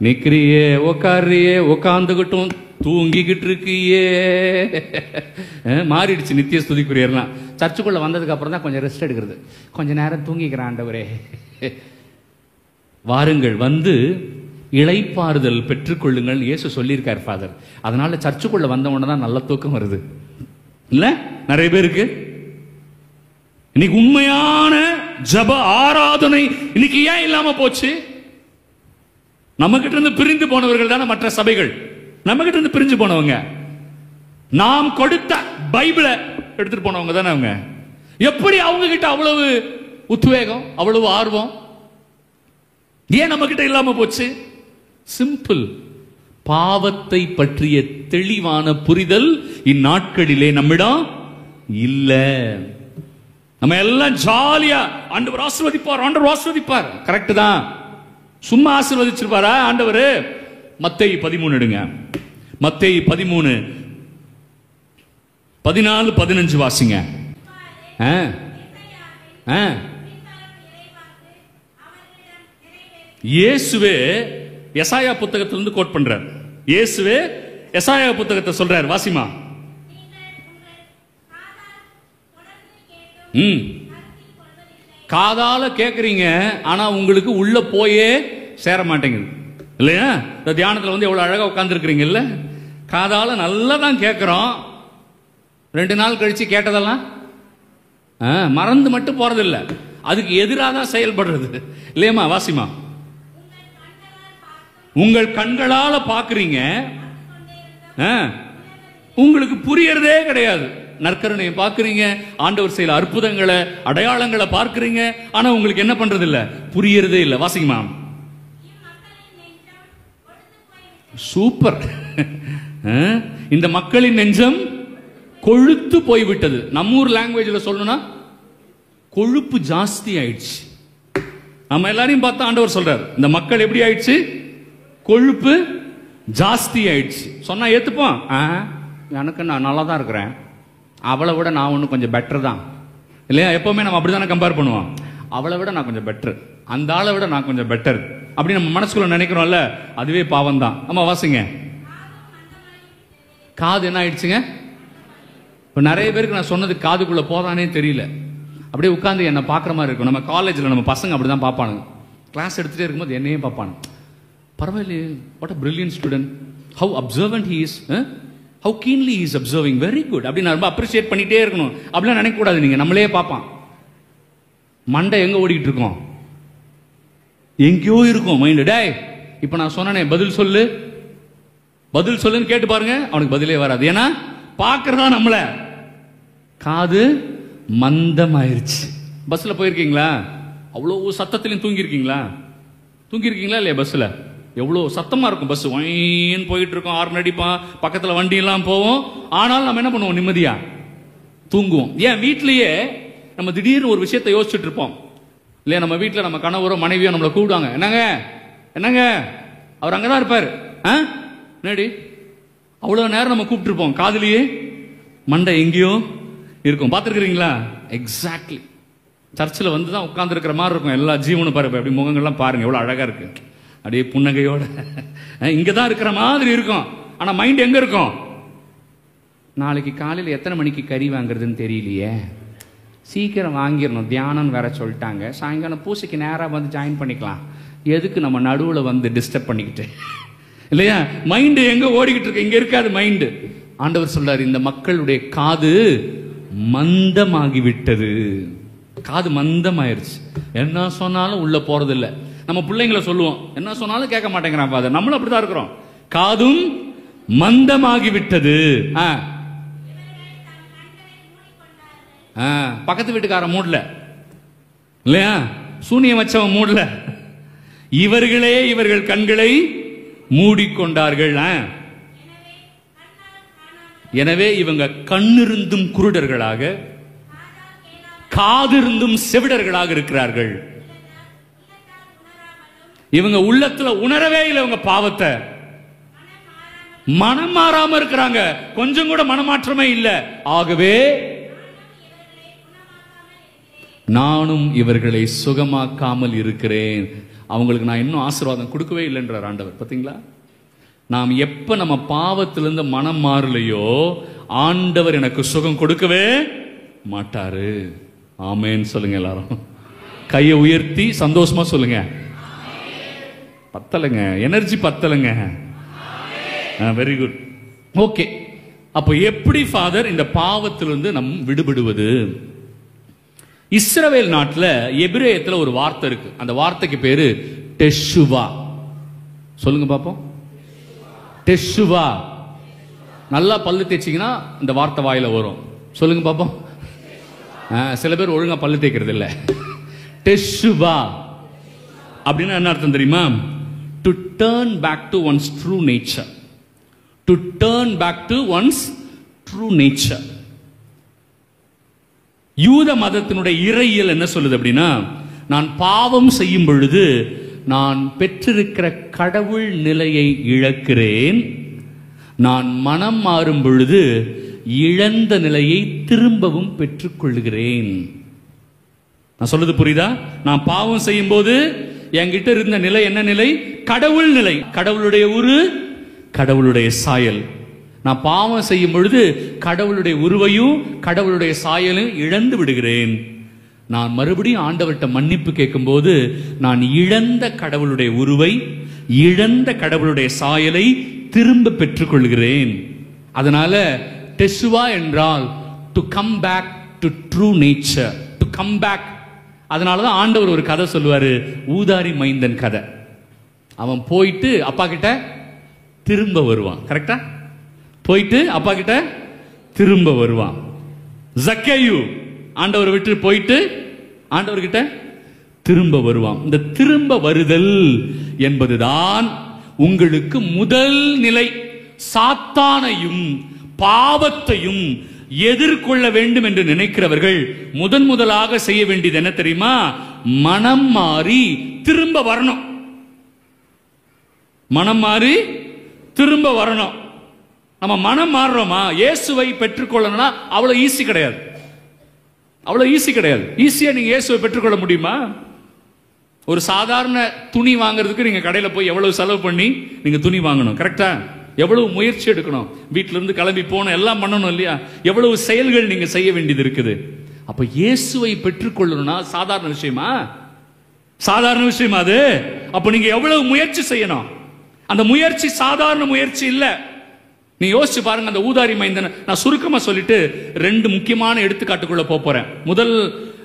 Speaker 1: நிக்கிறியே, உக்காரியே, உக்காந்துகிட்டும் தூங்கிக்கிட்டு இருக்கியே. மாறிடுச்சு நித்திய ஸ்துதிக்குரியர்லாம். சர்ச்சுக்குள்ள வந்ததுக்கு அப்புறம் தான் கொஞ்சம் ரெஸ்ட் எடுக்கிறது. கொஞ்ச நேரம் தூங்கிக்கிறேன் ஆண்டவரே. வாருங்கள், வந்து இளைப்பாறுதல் பெற்றுக்கொள்ளுங்கள் இயேசு சொல்லியிருக்கார் ஃபாதர். அதனால சர்ச்சுக்குள்ள வந்தவொடனே தான் நல்ல தூக்கம் வருது இல்ல நிறைய பேருக்கு. இன்னைக்கு உண்மையான ஜப ஆராதனை இன்னைக்கு ஏன் இல்லாம போச்சு? நம்ம கிட்ட இருந்து பிரிந்து போனவர்கள் தானே மற்ற சபைகள். நம்ம கிட்ட இருந்து பிரிஞ்சு போனவங்க, நாம் கொடுத்த பைபிளை எடுத்துட்டு போனவங்க தானே அவங்க. எப்படி அவங்க கிட்ட அவ்வளவு உத்வேகம், அவ்வளவு ஆர்வம் ஏன் நம்ம கிட்ட இல்லாம போச்சு? சிம்பிள். பாவத்தை பற்றிய தெளிவான புரிதல் இந்நாட்களிலே நம்மிடம் இல்ல. நம்ம எல்லாம் ஜாலியா ஆண்டவர் ஆசீர்வதிப்பார், ஆண்டவர் ஆசீர்வதிப்பார். கரெக்ட் தான். சும்மா ஆசீர்வதிச்சிருப்பாரா ஆண்டவர்? மத்தேயு 13 எடுங்க. மத்தேயு 13 14 15 வாசிங்க. இயேசுவே எசாயா புத்தகத்திலிருந்து கோட் பண்றார். இயேசுவே எசாயா புத்தகத்தை சொல்றார். வாசிமா. காதால கேக்குறீங்க, ஆனா உங்களுக்கு உள்ள போயே சேர மாட்டேங்குது இல்லையா? இந்த தியானத்துல வந்து எவ்வளவு அழகா உட்கார்ந்து இருக்கிறீங்கல்ல. காதால நல்லா தான் கேட்கிறோம், 2 நாள் கழிச்சு கேட்டதெல்லாம் மறந்து மட்டும் போறதில்லை, அதுக்கு எதிராக தான் செயல்படுறது இல்லையம்மா? வாசிமா. உங்கள் கண்களால பாக்குறீங்க, உங்களுக்கு புரியறதே கிடையாது. நற்கருணையை பார்க்கிறீங்க, ஆண்டவர் செய்யல அற்புதங்களை அடையாளங்களை பார்க்கிறீங்க, ஆனா உங்களுக்கு என்ன பண்றது இல்ல, புரியறதே இல்ல. வாசிங்கம்மா. சூப்பர். இந்த மக்களின் நெஞ்சம் கொழுத்து போய்விட்டது. நம்ம ஊர் லாங்குவேஜ்ல சொல்லணும்னா கொழுப்பு ஜாஸ்தி ஆயிடுச்சு. நம்ம எல்லாரையும் பார்த்தா ஆண்டவர் சொல்றாரு, இந்த மக்கள் எப்படி ஆயிடுச்சு? கொழுப்பு ஜாஸ்தி ஆயிடுச்சு. சொன்னா ஏத்துப்போம். எனக்கு நான் நல்லா தான் இருக்கிறேன், அவளை விட நான் ஒன்றும் கொஞ்சம் பெட்டர் தான் இல்லையா? எப்பவுமே நம்ம அப்படிதானே கம்பேர் பண்ணுவோம். அவளை விட நான் கொஞ்சம் பெட்டர், அந்த ஆளை விட நான் கொஞ்சம் பெட்டர் அப்படி நம்ம மனசுக்குள்ள நினைக்கிறோம்ல, அதுவே பாவம் தான். ஆமா வாசிங்க. காது என்ன ஆயிடுச்சுங்க? இப்போ நிறைய பேருக்கு நான் சொன்னது காதுக்குள்ள போதானே தெரியல. அப்படியே உட்காந்து என்ன பார்க்குற மாதிரி இருக்கும். நம்ம காலேஜில் நம்ம பசங்க அப்படி தான் பார்ப்பானுங்க. கிளாஸ் எடுத்துகிட்டே இருக்கும்போது என்னையே பார்ப்பானுங்க. பரவாயில்லையே, what a brilliant student, how observant he is, how keenly is observing, very good அப்படின்னு ரொம்ப அப்ரிஷியேட் பண்ணிட்டே இருக்கணும். அப்படிலாம் நினைக்கக்கூடாது. நீங்கள் நம்மளே பார்ப்பான். மண்டை எங்கே ஓடிக்கிட்டு இருக்கோம்? எங்கேயோ இருக்கும் மைண்டு. டேய் இப்போ நான் சொன்னனே பதில் சொல்லு, பதில் சொல்லுன்னு கேட்டு பாருங்க, அவனுக்கு பதிலே வராது. ஏன்னா பார்க்கறதா நம்மள. காது மந்தமாயிருச்சு. பஸ்ல போயிருக்கீங்களா? அவ்வளோ சத்தத்திலையும் தூங்கியிருக்கீங்களா? தூங்கியிருக்கீங்களா இல்லையா? பஸ்ல எவ்வளோ சத்தமா இருக்கும். பஸ் வைன்னு போயிட்டு இருக்கோம், ஹார்ன் அடிப்பான், பக்கத்துல வண்டி எல்லாம் போவோம். ஆனாலும் நம்ம என்ன பண்ணுவோம்? நிம்மதியா தூங்குவோம். ஏன்? வீட்லயே நம்ம திடீர்னு ஒரு விஷயத்தை யோசிச்சுட்டு இருப்போம் இல்லையா? நம்ம வீட்டில் நம்ம கணவரோ மனைவியோ நம்மளை கூப்பிடுவாங்க, என்னங்க என்னங்க, அவர் அங்கதான் இருப்பாரு, என்னடி அவ்வளோ நேரம் நம்ம கூப்பிட்டு இருப்போம், காதுலயே மண்டை எங்கேயோ இருக்கும். பார்த்துருக்கிறீங்களா? எக்ஸாக்ட்லி. சர்ச்சில் வந்து தான் உட்கார்ந்து இருக்கிற மாதிரி இருக்கும். எல்லா ஜீவனும் பாருங்க, அப்படி முகங்கள்லாம் பாருங்க எவ்வளோ அழகா இருக்கு, அப்படியே புன்னகையோட இங்கே தான் இருக்கிற மாதிரி இருக்கும். ஆனால் மைண்ட் எங்கே இருக்கும்? நாளைக்கு காலையில் எத்தனை மணிக்கு கறி வாங்குறதுன்னு தெரியலையே, சீக்கிரம் வாங்கிடணும், தியானம் வேற சொல்லிட்டாங்க, சாயங்காலம் பூசைக்கு நேராக வந்து ஜாயின் பண்ணிக்கலாம், எதுக்கு நம்ம நடுவில் வந்து டிஸ்டர்ப் பண்ணிக்கிட்டு இல்லையா? மைண்டு எங்க ஓடிக்கிட்டு இருக்கு? இங்க இருக்காது மைண்டு. ஆண்டவர் சொல்றாரு, இந்த மக்களுடைய காது மந்தமாகி விட்டது. காது மந்தமாயிருச்சு. என்ன சொன்னாலும் உள்ள போறது இல்லை. நம்ம பிள்ளைங்களை சொல்லுவோம், என்ன சொன்னாலும் கேட்க மாட்டேங்கிறான் ஃபாதர். நம்மளும் அப்படிதான் இருக்கிறோம். காதும் மந்தமாகி விட்டது. பக்கத்து வீட்டுக்காரன் மூடல இல்லையா? சூனியம் வச்சவன் மூடல, இவர்களே இவர்கள் கண்களை மூடிக்கொண்டார்கள். எனவே இவங்க கண்ணிருந்தும் குருடர்களாக, காதிருந்தும் செவிடர்களாக இருக்கிறார்கள். இவங்க உள்ளத்துல உணரவே இல்லை இவங்க பாவத்தை, மனம் மாறாம இருக்கிறாங்க, கொஞ்சம் கூட மனமாற்றமே இல்லை. ஆகவே நானும் இவர்களை சுகமாக்காமல் இருக்கிறேன். அவங்களுக்கு நான் இன்னும் ஆசீர்வாதம் கொடுக்கவே இல்லைன்றார் ஆண்டவர். பார்த்தீங்களா? நாம் எப்ப நம்ம பாவத்திலிருந்து மனம் மாறலையோ ஆண்டவர் எனக்கு சுகம் கொடுக்கவே மாட்டாரு. ஆமேன்னு சொல்லுங்க. எல்லாரும் கையை உயர்த்தி சந்தோஷமா சொல்லுங்க. பத்தலைங்க, எனர்ஜி பத்தலைங்க. Very good. ஓகே, அப்போ எப்படி ஃபாதர் இந்த பாவத்திலிருந்து நம் விடுபடுவது? இஸ்ரவேல் நாட்டில் எபிரேயத்தில் ஒரு வார்த்தை இருக்கு. அந்த வார்த்தைக்கு பேரு டெஷுவா. சொல்லுங்க பாப்போம். டெஷுவா. நல்லா பல்லு தேய்ச்சிங்கன்னா இந்த வார்த்தை வாயில வரும். சொல்லுங்க பாப்போம். சில பேர் ஒழுங்கா பல்லு தேய்க்கிறது இல்லை. டெஷுவா அப்படின்னா என்ன அர்த்தம் தெரியுமா? To turn back to one's true nature. To turn back to one's true nature. யூத மதத்தினுடைய இறையியல் என்ன சொல்லுது அப்படின்னா, நான் பாவம் செய்யும் பொழுது நான் பெற்றிருக்கிற கடவுள் நிலையை இழக்கிறேன். நான் மனம் மாறும் பொழுது இழந்த நிலையை திரும்பவும் பெற்றுக்கொள்கிறேன். நான் சொல்றது புரியுதா? நான் பாவம் செய்யும் போது என்கிட்ட இருந்த நிலை என்ன நிலை? கடவுள் நிலை. கடவுளுடைய உரு, கடவுளுடைய சாயல். நான் பாவம் செய்யும் பொழுது கடவுளுடைய உருவையும் கடவுளுடைய சாயலும் இழந்து விடுகிறேன். நான் மறுபடியும் ஆண்டவர்கிட்ட மன்னிப்பு கேட்கும் போது நான் இழந்த கடவுளுடைய உருவை, இழந்த கடவுளுடைய சாயலை திரும்ப பெற்றுக்கொள்கிறேன். அதனால டெஷுவா என்றால் to come back to true nature, to come back. அதனாலதான் ஆண்டவர் ஒரு கதை சொல்லுவாரு, ஊதாரி மைந்தன் கதை. அவன் போயிட்டு அப்பா கிட்ட திரும்ப வருவான். கரெக்டா? போயிட்டு அப்பா கிட்ட திரும்ப வருவான். ஜக்கேயு ஆண்டவர் விட்டு போயிட்டு ஆண்டவர்கிட்ட திரும்ப வருவான். இந்த திரும்ப வருதல் என்பதுதான் உங்களுக்கு முதல் நிலை. சாத்தானையும் பாவத்தையும் எதிர்கொள்ள வேண்டும் என்று நினைக்கிறவர்கள் முதலாக செய்ய வேண்டியது என்ன தெரியுமா? மனம் மாறி திரும்ப வரணும். மனம் மாறி திரும்ப வரணும். நம்ம மனம் மாறுறோமா? இயேசுவை பெற்றுக்கொள்ளணும்னா அவ்வளவு ஈஸி கிடையாது. அவ்வளவு ஈஸி கிடையாது. ஈஸியா நீங்க இயேசுவை பெற்றுக்கொள்ள முடியுமா? ஒரு சாதாரண துணி வாங்குறதுக்கு நீங்க கடையில போய் எவ்வளவு செலவு பண்ணி நீங்க துணி வாங்கணும். கரெக்டா? எவ்வளவு முயற்சி எடுக்கணும். வீட்டில இருந்து கிளம்பி போன எல்லாம் பண்ணணும் இல்லையா? எவ்வளவு செயல்கள் நீங்க செய்ய வேண்டியது இருக்குது. அப்ப இயேசுவை பெற்றுக்கொள்ளணும்னா சாதாரண விஷயமா? சாதாரண விஷயமா அது? அப்ப நீங்க எவ்வளவு முயற்சி செய்யணும். அந்த முயற்சி சாதாரண முயற்சி இல்ல. நீ யோசிச்சு பாருங்க. அந்த ஊதாரி மைந்தன் நான் சுருக்கமா சொல்லிட்டு ரெண்டு முக்கியமான எடுத்துக்காட்டுக்குள்ள போறேன். முதல்,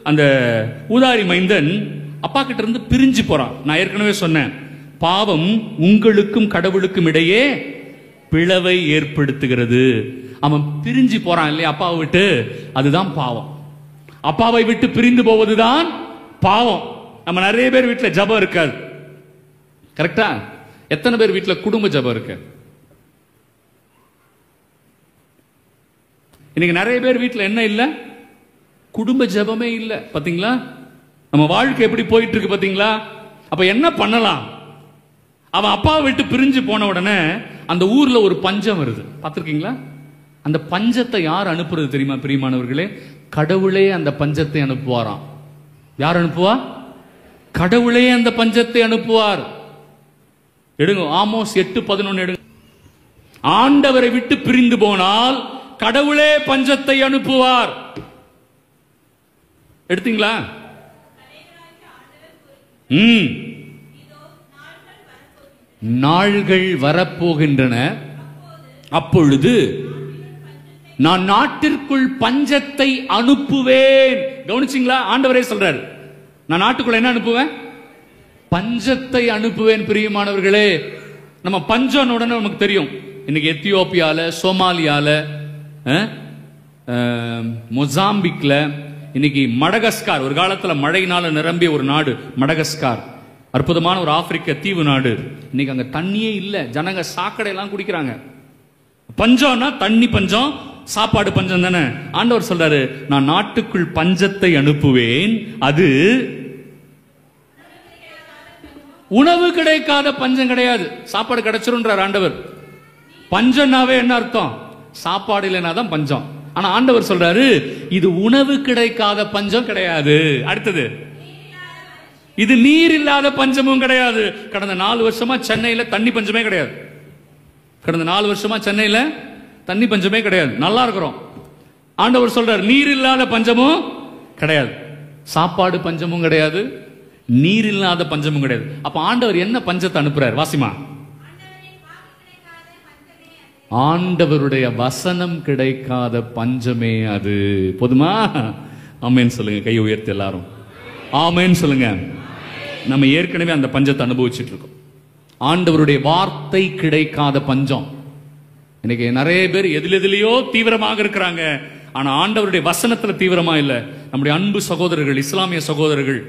Speaker 1: அந்த ஊதாரி மைந்தன் அப்பா கிட்ட இருந்து பிரிஞ்சு போறான். நான் ஏற்கனவே சொன்னேன், பாவம் உங்களுக்கும் கடவுளுக்கும் இடையே பிளவை ஏற்படுத்துகிறது. அவன் பிரிஞ்சு போறான் இல்லையா அப்பாவை விட்டு, அதுதான் பாவம். அப்பாவை விட்டு பிரிந்து போவதுதான் பாவம். நம்ம நிறைய பேர் வீட்டில் ஜபம் இருக்காது. கரெக்டா? எத்தனை பேர் வீட்டில் குடும்ப ஜபம் இருக்கு? இன்னைக்கு நிறைய பேர் வீட்டில் என்ன இல்லை? குடும்ப ஜபமே இல்லை. பாத்தீங்களா நம்ம வாழ்க்கை எப்படி போயிட்டு இருக்கு? பாத்தீங்களா? அப்ப என்ன பண்ணலாம்? அவன் அப்பாவை விட்டு பிரிஞ்சு போன உடனே அந்த ஊர்ல ஒரு பஞ்சம் வருது. பார்த்திருக்கீங்களா? அந்த பஞ்சத்தை யார் அனுப்புறது தெரியுமா பிரியமானவர்களே? கடவுளே அந்த பஞ்சத்தை அனுப்புவாராம். யார் அனுப்புவா? கடவுளே அந்த பஞ்சத்தை அனுப்புவார். எடுங்க ஆமோஸ் 8:11 எடுங்க. ஆண்டவரை விட்டு பிரிந்து போனால் கடவுளே பஞ்சத்தை அனுப்புவார். எடுத்தீங்களா? நாள்கள் வரப்போகின்றன, அப்பொழுது நான் நாட்டிற்குள் பஞ்சத்தை அனுப்புவேன். கவனிச்சிங்களா? ஆண்டவரே சொல்றாரு, நான் நாட்டுக்குள்ள என்ன அனுப்புவேன்? பஞ்சத்தை அனுப்புவேன். பிரியமானவர்களே, நம்ம பஞ்சம் உடனே நமக்கு தெரியும். இன்னைக்கு எத்தியோப்பியால, சோமாலியால, மொசாம்பிக்ல, இன்னைக்கு மடகஸ்கார், ஒரு காலத்துல மழையினால நிரம்பிய ஒரு நாடு மடகஸ்கார், அற்புதமான ஒரு ஆப்பிரிக்க தீவு நாடு. இன்னைக்கு அங்க தண்ணியே இல்ல. ஜனங்க சாக்கடை எல்லாம் குடிக்கிறாங்க. பஞ்சம்னா தண்ணி பஞ்சம், சாப்பாடு பஞ்சம் தானே. ஆண்டவர் சொல்றாரு, நான் நாட்டுக்குள் பஞ்சத்தை அனுப்புவேன். அது உணவு கிடைக்காத பஞ்சம் கிடையாது. சாப்பாடு கிடைச்சிருன்றார் ஆண்டவர். பஞ்சம்னாவே என்ன அர்த்தம்? சாப்பாடு இல்லைனா தான் பஞ்சம். ஆனா ஆண்டவர் சொல்றாரு, இது உணவு கிடைக்காத பஞ்சம் கிடையாது. அடுத்தது, இது நீர் இல்லாத பஞ்சமும் கிடையாது. கடந்த 4 வருஷமா சென்னையில தண்ணி பஞ்சமே கிடையாது. கடந்த 4 வருஷமா சென்னையில தண்ணி பஞ்சமே கிடையாது. நல்லா இருக்கிறோம். ஆண்டவர் சொல்றார், நீர் இல்லாத பஞ்சமும் கிடையாது, சாப்பாடு பஞ்சமும் கிடையாது, நீர் இல்லாத பஞ்சமும் கிடையாது. அப்ப ஆண்டவர் என்ன பஞ்சத்தை அனுப்புறார்? வாசிமா. ஆண்டவருடைய வசனம் கிடைக்காத பஞ்சமே அது. போதுமா? ஆமென் சொல்லுங்க. கை உயர்த்தி எல்லாரும் ஆமென் சொல்லுங்க. நம்ம ஏற்கனவே அந்த பஞ்சத்தை அனுபவிச்சுட்டு இருக்கோம். ஆண்டவருடைய வார்த்தை கிடைக்காத பஞ்சம். இன்னைக்கு நிறைய பேர் எதிலெதிலையோ தீவிரமாக இருக்கிறாங்க, ஆனா ஆண்டவருடைய வசனத்துல தீவிரமா இல்ல. நம்முடைய அன்பு சகோதரர்கள், இஸ்லாமிய சகோதரர்கள்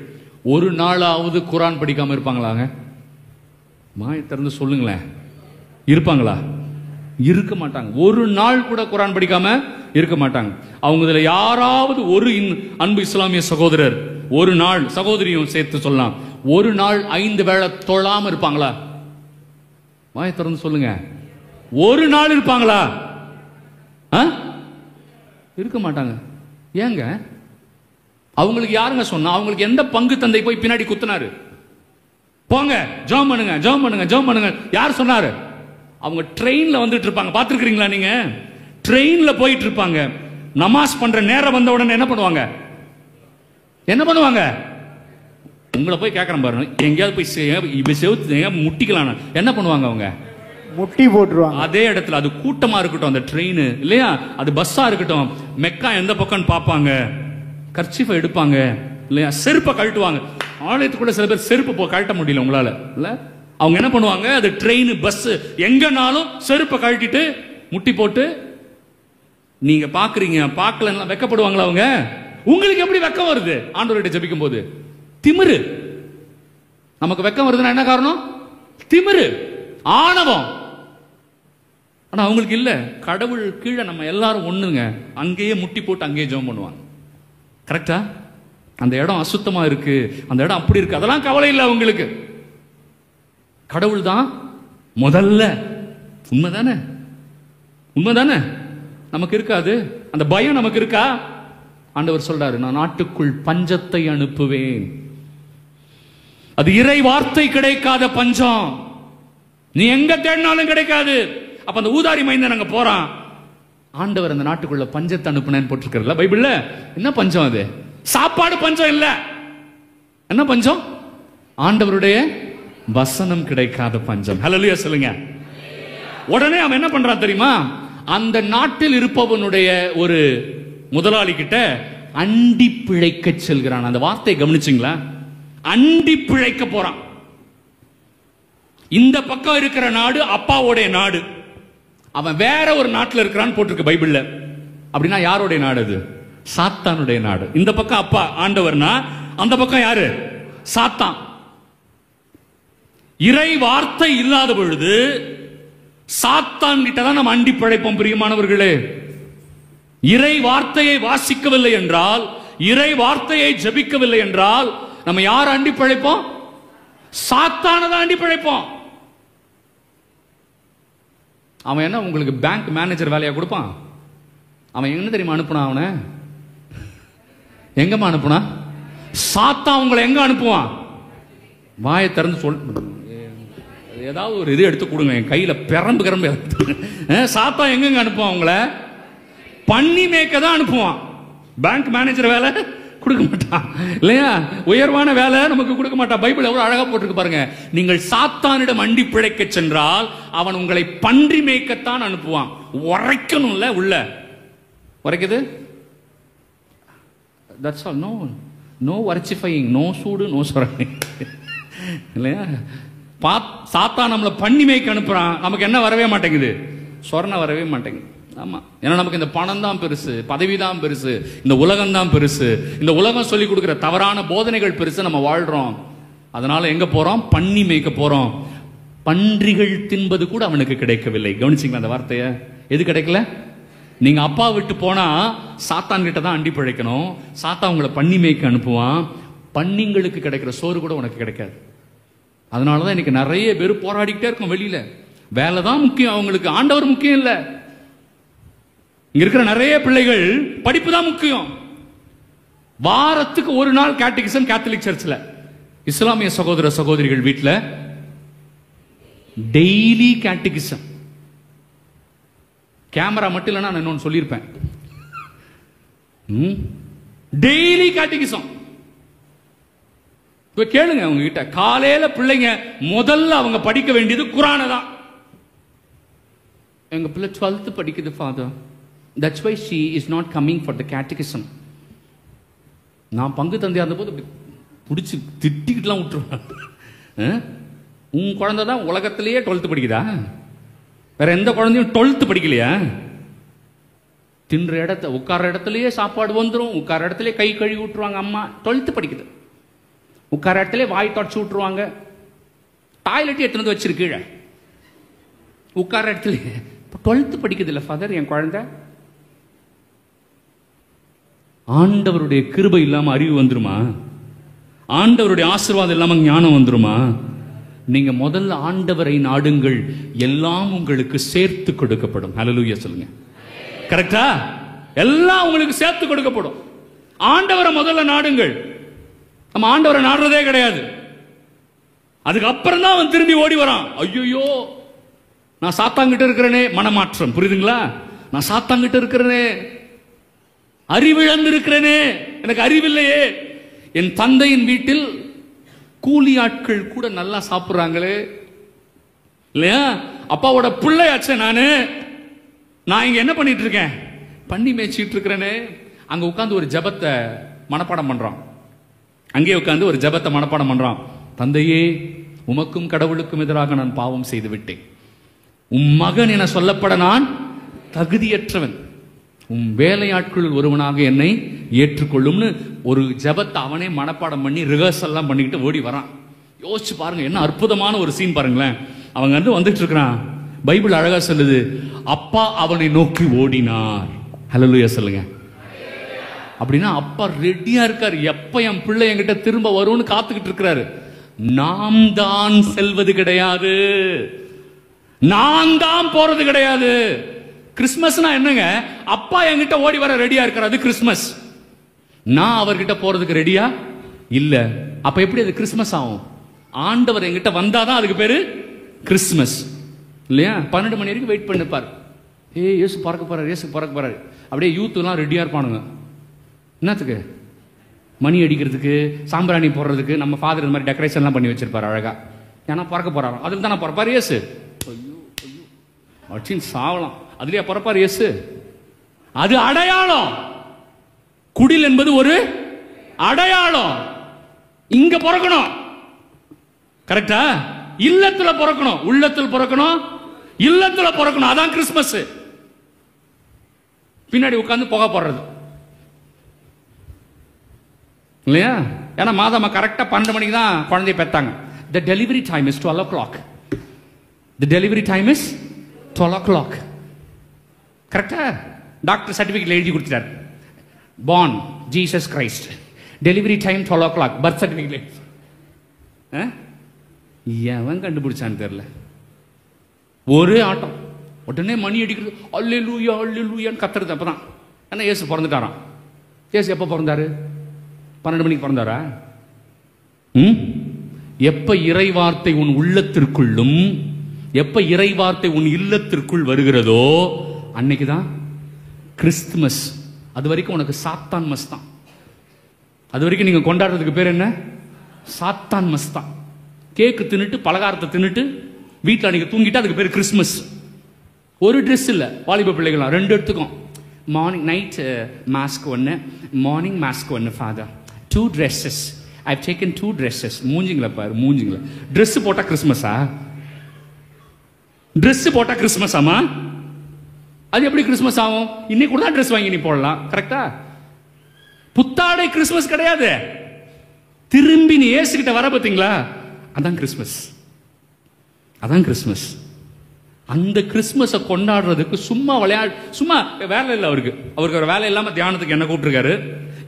Speaker 1: ஒரு நாளாவது குரான் படிக்காம இருப்பாங்களாங்க? மாய திறந்து சொல்லுங்களேன். இருப்பாங்களா? இருக்க மாட்டாங்க. ஒரு நாள் கூட குரான் படிக்காம இருக்க மாட்டாங்க. அவங்க இதுல யாராவது ஒரு அன்பு இஸ்லாமிய சகோதரர் ஒரு நாள், சகோதரியும் சேர்த்து சொல்லலாம், ஒரு நாள் 5 வேளை தொழாம இருப்பாங்களா? மாய திறந்து சொல்லுங்க. ஒரு நாள் இருப்பாங்களா? இருக்க மாட்டாங்க. ஏங்க? அவங்களுக்கு யாருங்க சொன்னா? அவங்களுக்கு எந்த பங்கு தந்தை போய் பின்னாடி குத்துனாரு? போங்க ஜெபம் பண்ணுங்க, ஜெபம் பண்ணுங்க, ஜெபம் பண்ணுங்க. யார் சொன்னாரு? அவங்க ட்ரெயின்ல வந்துட்டு இருப்பாங்க. பாத்துருக்கீங்களா நீங்க? ட்ரெயின்ல போயிட்டு இருப்பாங்க. நமாஸ் பண்ற நேரம் வந்த உடனே என்ன பண்ணுவாங்க? என்ன பண்ணுவாங்க? உங்களை போய் கேட்கறேன் பாருங்க. எங்கேயாவது போய் செவுத்து முட்டிக்கலாம். என்ன பண்ணுவாங்க? அவங்க
Speaker 2: முட்டி போட்டுருவாங்க.
Speaker 1: அதே இடத்துல. அது கூட்டமா இருக்கட்டும், அந்த ட்ரெயின் இல்லையா, அது பஸ்ஸா இருக்கட்டும், மெக்கா எந்த பக்கம் பார்ப்பாங்க, கர்ச்சீஃபை எடுப்பாங்க இல்லையா, செருப்பை கழட்டுவாங்க. ஆலயத்துக்குள்ள சில பேர் செருப்பு கழட்ட முடியல உங்களால இல்ல. அவங்க என்ன பண்ணுவாங்க? அது ட்ரெயின் பஸ் எங்கனாலும் செருப்பை கழட்டிட்டு முட்டி போட்டு. நீங்க பாக்குறீங்க, பார்க்கலன்னா வெக்கப்படுவாங்களா அவங்க? உங்களுக்கு எப்படி வெக்கம் வருது ஆண்டவர்கிட்ட ஜெபிக்கும் போது? திமிரு. நமக்கு வெக்கம் வருதுன்னா என்ன காரணம்? திமிரு, ஆணவம். ஆனா அவங்களுக்கு இல்ல. கடவுள் கீழே நம்ம எல்லாரும் ஒண்ணுங்க. அங்கேயே முட்டி போட்டு அங்கேயே ஜெபம் பண்ணுவாங்க. கரெக்டா? அந்த இடம் அசுத்தமா இருக்கு, அந்த இடம் அப்படி இருக்கு, அதெல்லாம் கவலை இல்லை அவங்களுக்கு. கடவுள் தான் முதல்ல. உண்மைதானே? உண்மைதானே? நமக்கு இருக்காது அந்த பயம். நமக்கு இருக்கா? ஆண்டவர் சொல்றாரு, நான் நாட்டுக்குள் பஞ்சத்தை அனுப்புவேன். அது இறை வார்த்தை கிடைக்காத பஞ்சம். நீ எங்க தேடினாலும் கிடைக்காது. அப்ப அந்த ஊதாரி மைந்தன் அங்க போறான். ஆண்டவர் அந்த நாட்டுக்குள்ள பஞ்சத்தை அனுப்புனேன்னு போட்டிருக்கிறதுல பைபிள்ல. என்ன பஞ்சம் அது? சாப்பாடு பஞ்சம் இல்ல. என்ன பஞ்சம்? ஆண்டவருடைய வசனம் கிடைக்காத பஞ்சம். ஹல்லேலூயா சொல்லுங்க. உடனே அவன் என்ன பண்றான் தெரியுமா? அந்த நாட்டில் இருப்பவனுடைய ஒரு முதலாளி கிட்ட அண்டி பிழைக்க செல்கிறான். அந்த வார்த்தையை கவனிச்சிங்களா? அண்டி பிழைக்க போறான். இந்த பக்கம் இருக்கிற நாடு அப்பாவோடைய நாடு, அவன் வேற ஒரு நாட்டில் இருக்கிறான்னு போட்டிருக்கு பைபிள்ல. அப்படின்னா யாருடைய நாடு அது? சாத்தானுடைய நாடு. இந்த பக்கம் அப்பா ஆண்டவர்னா, அந்த பக்கம் யாரு? சாத்தான். இறை வார்த்தை இல்லாத பொழுது சாத்தான் கிட்ட தான் நம்ம அண்டி பிழைப்போம். பிரியமானவர்களே, இறை வார்த்தையை வாசிக்கவில்லை என்றால், இறை வார்த்தையை ஜெபிக்கவில்லை என்றால் நம்ம யார் அண்டி பிழைப்போம்? சாத்தானதான் அண்டி பிழைப்போம். அவன் என்ன உங்களுக்கு பேங்க் மேனேஜர் வேலையா கொடுப்பான்? அவன் என்ன தெரியுமா அனுப்புனா? அவனை எங்கம்மா அனுப்புனா? சாத்தான் உங்களை எங்க அனுப்புவான்? வாயை திறந்து சொல். ஏதாவது ஒரு இது எடுத்து கொடுங்க, என் கையில பெரம்பு கிரம்பு. சாத்தான் எங்க அனுப்புவான்? உங்களை பண்ணி மேய்க்க தான் அனுப்புவான். பேங்க் மேனேஜர் வேலை கொடுக்க மாட்டான் இல்லையா? உயர்வான வேலை நமக்கு கொடுக்க மாட்டான். பைபிள் எவ்வளவு அழகா போட்டிருக்கு பாருங்க. நீங்கள் சாத்தானிடம் அண்டி பிழைக்க சென்றால் அவன் உங்களை பன்றி மேய்க்கத்தான் அனுப்புவான். உரைக்கணும்ல, உள்ள உரைக்குது. That's all. நோ வரைச்சிஃபையிங், நோ சூடு, நோ சொரணை இல்லையா? சாத்தான் நம்மளை பண்ணி மேய்க்க அனுப்புறான். நமக்கு என்ன வரவே மாட்டேங்குது? சொரணை வரவே மாட்டேங்குது. ஆமா, ஏன்னா நமக்கு இந்த பணம் தான் பெருசு, பதவி தான் பெருசு, இந்த உலகம் தான் பெருசு, இந்த உலகம் சொல்லி கொடுக்கிற தவறான போதனைகள் பெருசு. நம்ம வாழ்றோம். அதனால எங்க போறோம்? பண்ணி மேய்க்க போறோம். பன்றிகள் தின்பது கூட அவனுக்கு கிடைக்கவில்லை. கவனிச்சிங்களா அந்த வார்த்தைய? எது கிடைக்கல? நீங்க அப்பா விட்டு போனா சாத்தான் கிட்ட தான் அண்டி பிழைக்கணும். சாத்தான் உங்களை பண்ணி மேய்க்க அனுப்புவான். பன்னிங்களுக்கு கிடைக்கிற சோறு கூட உனக்கு கிடைக்காது. அதனாலதான் இன்னைக்கு நிறைய பேர் போராடிக்கிட்டே இருக்கும் வெளியில. வேலை தான் முக்கியம் அவங்களுக்கு, ஆண்டவர் முக்கியம் இல்ல. இங்க இருக்கிற நிறைய பிள்ளைகள் படிப்பு தான் முக்கியம். வாரத்துக்கு ஒரு நாள் கேட்டகிசம் கேத்தலிக் சர்ச்சில். இஸ்லாமிய சகோதர சகோதரிகள் வீட்டில் டெய்லி கேட்டகிசம். கேமரா மட்டும் இல்லைன்னா நான் இன்னொன்னு சொல்லியிருப்பேன். Daily catechism. இப்ப கேளுங்க அவங்க கிட்ட, காலையில பிள்ளைங்க முதல்ல அவங்க படிக்க வேண்டியது குர்ஆனை தான். எங்க பிள்ளை 12th படிக்குது father, that's why she is not coming for the catechism. நான் பங்கு தந்தையா இருந்த போது பிடிச்சி திட்டிக்கிட்டுலாம் விட்டுருவேன். உன் குழந்தை தான் உலகத்திலேயே 12th படிக்குதா? வேற எந்த குழந்தையும் 12th படிக்கலையா? தின்ற இடத்த உட்கார இடத்துலயே சாப்பாடு வந்துடும், உட்கார இடத்துலயே கை கழுவி விட்டுருவாங்க. அம்மா 12th படிக்குது, உட்கார இடத்துல வாய் தொடச்சு விட்டுருவாங்க. டாய்லெட் எடுத்து வந்து வச்சிருக்கு கீழே உட்கார இடத்துல. 12th படிக்குது இல்ல ஃபாதர் என் குழந்தை. ஆண்டவருடைய கிருபை இல்லாம அறிவு வந்துருமா? ஆண்டவருடைய ஆசீர்வாதம் இல்லாம ஞானம் வந்துருமா? நீங்க முதல்ல ஆண்டவரை நாடுங்கள், எல்லாம் உங்களுக்கு சேர்த்து கொடுக்கப்படும். ஹல்லேலூயா சொல்லுங்க. கரெக்டா? எல்லாம் உங்களுக்கு சேர்த்து கொடுக்கப்படும். ஆண்டவரை முதல்ல நாடுங்கள். நம்ம ஆண்டவரை நாடுறதே கிடையாது. அதுக்கப்புறம் தான் அவன் திரும்பி ஓடி வரான். ஐயோ நான் சாத்தாங்கிட்ட இருக்கிறேனே, மனமாற்றம். புரியுதுங்களா? நான் சாத்தாங்கிட்ட இருக்கிறேனே, அறிவிழந்து இருக்கிறேனே, எனக்கு அறிவில்லையே. என் தந்தையின் வீட்டில் கூலி ஆட்கள் கூட நல்லா சாப்பிடுறாங்களே இல்லையா? அப்பாவோட பிள்ளையாச்சே நான் இங்க என்ன பண்ணிட்டு இருக்கேன்? பண்ணி மேய்ச்சிட்டு இருக்கிறேனே. அங்க உட்கார்ந்து ஒரு ஜெபத்தை மனப்பாடம் பண்றான். அங்கே உட்கார்ந்து ஒரு ஜெபத்தை மனப்பாடம் பண்றான். தந்தையே, உமக்கும் கடவுளுக்கும் எதிராக நான் பாவம் செய்து விட்டேன். உம் மகன் என சொல்லப்பட நான் தகுதியற்றவன். உம் வேலையாட்களுள் ஒருவனாக என்னை ஏற்றுக்கொள்ளும்னு ஒரு ஜெபத்தை அவனே மனப்பாடம் பண்ணி ரிஹர்சல் எல்லாம் பண்ணிக்கிட்டு ஓடி வரான். யோசிச்சு பாருங்க, என்ன அற்புதமான ஒரு சீன் பாருங்களேன். அவங்க வந்துட்டு இருக்கிறான். பைபிள் அழகா சொல்லுது, அப்பா அவனை நோக்கி ஓடினார். ஹல்லேலூயா சொல்லுங்க. அப்படின்னா அப்பா ரெடியா இருக்காரு, எப்ப என் பிள்ளை என்கிட்ட திரும்ப வரும்னு காத்துக்கிட்டு இருக்கிறாரு. நாம் தான் செல்வது கிடையாது, நான் தான் போறது கிடையாது. கிறிஸ்மஸ்னா என்னங்க? அப்பா என்கிட்ட ஓடி வர ரெடியா இருக்காரு, அது கிறிஸ்மஸ். நான் அவர்கிட்ட போறதுக்கு ரெடியா இல்ல. அப்ப எப்படி அது கிறிஸ்மஸ் ஆகும்? ஆண்டவர் என்கிட்ட வந்தாதான் அதுக்கு பேரு கிறிஸ்மஸ் இல்லையா? 12 மணி வரைக்கும் வெயிட் பண்ணிப்பார். இயேசு பறக்க போறாரு, இயேசு பறக்க போறாரு. அப்படியே யூத் எல்லாம் ரெடியா இருப்பானுங்க. என்னத்துக்கு? மணி அடிக்கிறதுக்கு, சாம்பிராணி போடுறதுக்கு. நம்ம ஃபாதர் இந்த மாதிரி டெக்கரேஷன்லாம் பண்ணி வச்சிருப்பாரு அழகா. ஏன்னா பறக்க போறாரு, அதில் தானே பறப்பார் இயேசு. ஐயோ ஐயோ அடிச்சின்னு சாவலாம். அதுலயே பறப்பார் இயேசு. அது அடையாளம். குடில் என்பது ஒரு அடையாளம். இங்க பிறக்கணும், கரெக்டா? இல்லத்துல பிறக்கணும், உள்ளத்தில் பிறக்கணும், இல்லத்துல பிறக்கணும். அதான் கிறிஸ்மஸ். பின்னாடி உட்கார்ந்து புகை போடுறது இல்லையா? ஏன்னா மாதமா கரெக்டா 12 மணிக்கு தான் குழந்தைய பெத்தாங்க. The delivery time is 12 o'clock. The delivery time is 12 o'clock. கரெக்டா? டாக்டர் சர்டிபிகேட் எழுதி கொடுத்துட்டார். born Jesus Christ. delivery time 12 o'clock. birth certificate. எவன் கண்டுபிடிச்சான்னு தெரியல. ஒரே ஆட்டம், உடனே மணி அடிக்கிறது, அல்லேலூயா அல்லேலூயான்னு கத்துறது. அப்பதான் ஏன்னா இயேசு பிறந்துட்டாராம். இயேசு எப்ப பிறந்தாரு? 12 மணிக்கு பிறந்தாரா? எப்ப இறைவார்த்தை உன் உள்ளத்திற்குள்ளும், எப்ப இறைவார்த்தை உன் இல்லத்திற்குள் வருகிறதோ அன்னைக்குதான் கிறிஸ்துமஸ். அது வரைக்கும் உனக்கு சாத்தான் மஸ் தான். அது வரைக்கும் நீங்க கொண்டாடுறதுக்கு பேர் என்ன? சாத்தான் மஸ் தான். கேக்கு தின்னுட்டு, பலகாரத்தை தின்னுட்டு வீட்டில் அன்னைக்கு தூங்கிட்டு அதுக்கு பேர் கிறிஸ்துமஸ். ஒரு ட்ரெஸ் இல்லை, வாலிப பிள்ளைகளாம் 2 எடுத்துக்கும். Morning night mask 1, morning mask 1 father. 2 dresses. I've taken 2 dresses. மூஞ்சிங்களா பாரு, மூஞ்சிங்களா. ட்ரெஸ் போட்டா கிறிஸ்மஸா? ட்ரெஸ் போட்டா கிறிஸ்மஸ் ஆமா? அது எப்படி கிறிஸ்மஸ் ஆகும்? இன்னைக்கு கூட தான் ட்ரெஸ் வாங்கி நீ போடலாம், கரெக்டா? புத்தாடை கிறிஸ்மஸ் கிடையாது. திரும்பி நீ ஏசுகிட்ட வர பார்த்தீங்களா, அதான் கிறிஸ்மஸ். அதான் கிறிஸ்மஸ். அந்த கிறிஸ்மஸை கொண்டாடுறதுக்கு சும்மா சும்மா வேலை இல்லை அவருக்கு. அவருக்கு ஒரு வேலை இல்லாம தியானத்துக்கு என்ன கூப்பிட்டுருக்காரு.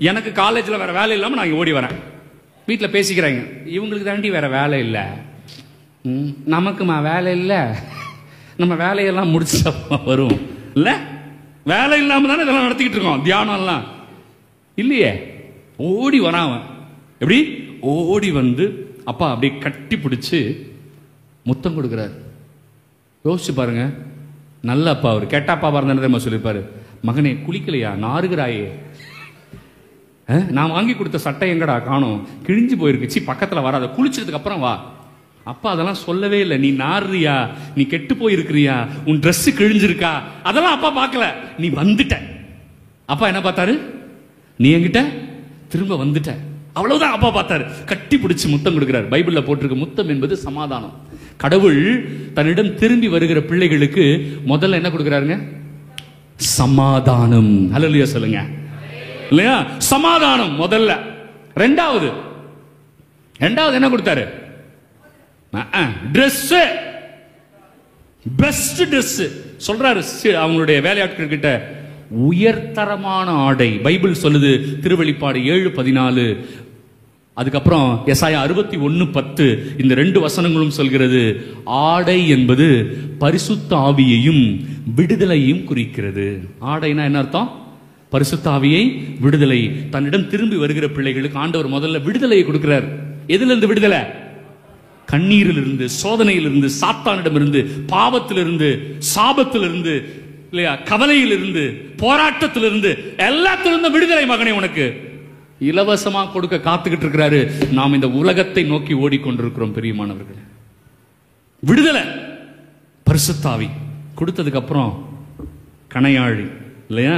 Speaker 1: எனக்கு காலேஜ்ல வேற வேலை இல்லாம நான் ஓடி வரேன். வீட்டில் பேசிக்கிறாங்க, இவங்களுக்கு தாண்டி வேற வேலை இல்லை, நமக்குமா வேலை இல்லை, நம்ம வேலையெல்லாம் முடிச்சா வரும் இல்ல? வேலை இல்லாம தானே இதெல்லாம் நடத்திக்கிட்டு இருக்கோம், தியானம் எல்லாம் இல்லையே. ஓடி வரான். எப்படி ஓடி வந்து அப்பா அப்படியே கட்டி பிடிச்சு முத்தம் கொடுக்கிறார். யோசிச்சு பாருங்க. நல்ல அப்பா அவர். கெட்ட அப்பா இருந்தா சொல்லிருப்பாரு, மகனே குளிக்கலையா, நாறுகிறாயே, நான் வாங்கி கொடுத்த சட்டை எங்கடா காணோம், கிழிஞ்சு போயிருக்குச்சு, பக்கத்துல வராத, குளிச்சதுக்கு அப்புறம் வா. அப்பா அதெல்லாம் சொல்லவே இல்லை. நீ நாடுறியா, நீ கெட்டு போயிருக்கிறியா, உன் ட்ரெஸ் கிழிஞ்சிருக்கா, அதெல்லாம் அப்பா பார்க்கல. நீ வந்துட்ட. அப்பா என்ன பார்த்தாரு? நீ என்கிட்ட திரும்ப வந்துட்ட, அவ்வளவுதான் அப்பா பார்த்தாரு. கட்டி பிடிச்சு முத்தம் கொடுக்கிறார். பைபிள்ல போட்டிருக்க முத்தம் என்பது சமாதானம். கடவுள் தன்னிடம் திரும்பி வருகிற பிள்ளைகளுக்கு முதல்ல என்ன கொடுக்கிறாருங்க? சமாதானம். ஹல்லேலூயா சொல்லுங்க. இல்லையா? சமாதானம் முதல்ல. ரெண்டாவது என்ன கொடுத்தாரு? Dress. பெஸ்ட் Dress சொல்றாரு அவங்களுடைய வேலையாட்கள் கிட்ட. உயர்தரமான ஆடை. பைபிள் சொல்லுது, திருவெளிப்பாடு 7:14, அதுக்கப்புறம் எசாயா 61:10, இந்த 2 வசனங்களும் சொல்கிறது, ஆடை என்பது பரிசுத்த ஆவியையும் விடுதலையும் குறிக்கிறது. ஆடைனா என்ன அர்த்தம்? பரிசுத்த ஆவியை, விடுதலை. தன்னிடம் திரும்பி வருகிற பிள்ளைகளுக்கு ஆண்டவர் முதல்ல விடுதலையை கொடுக்கிறார். எதுல இருந்து விடுதலை? கண்ணீரிலிருந்து, சோதனையிலிருந்து, சாத்தானிடமிருந்து, பாவத்திலிருந்து, சாபத்திலிருந்து, இல்லையா, கவலையிலிருந்து, போராட்டத்திலிருந்து, எல்லாத்திலிருந்து விடுதலை மகனே உனக்கு இலவசமா கொடுக்க காத்துக்கிட்டு இருக்கிறாரு. நாம் இந்த உலகத்தை நோக்கி ஓடிக்கொண்டிருக்கிறோம் பிரியமானவர்கள். விடுதலை பரிசுத்த ஆவி கொடுத்ததுக்கு அப்புறம் கணையாழி, இல்லையா?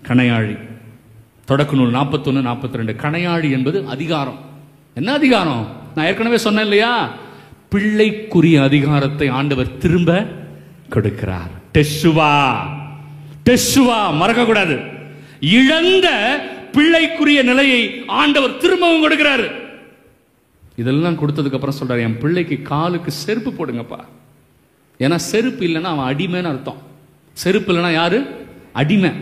Speaker 1: கணையாழி. தொடக்க நூல் 41:42. கணையாழி என்பது அதிகாரம். என்ன அதிகாரம்? நான் ஏற்கனவே சொன்னேன் இல்லையா? பிள்ளைக்குரிய அதிகாரத்தை ஆண்டவர் திரும்ப கொடுக்கிறார். டெஷுவா மறக்க கூடாது. இழந்த பிள்ளைக்குரிய நிலையை ஆண்டவர் திரும்பவும் கொடுக்கிறாரு. இதெல்லாம் கொடுத்ததுக்கு அப்புறம் சொல்றாரு, என் பிள்ளைக்கு காலுக்கு செருப்பு போடுங்கப்பா. ஏன்னா செருப்பு இல்லைன்னா அவன் அடிமைன்னு அர்த்தம். செருப்பு இல்லைன்னா யாரு? அடிமை.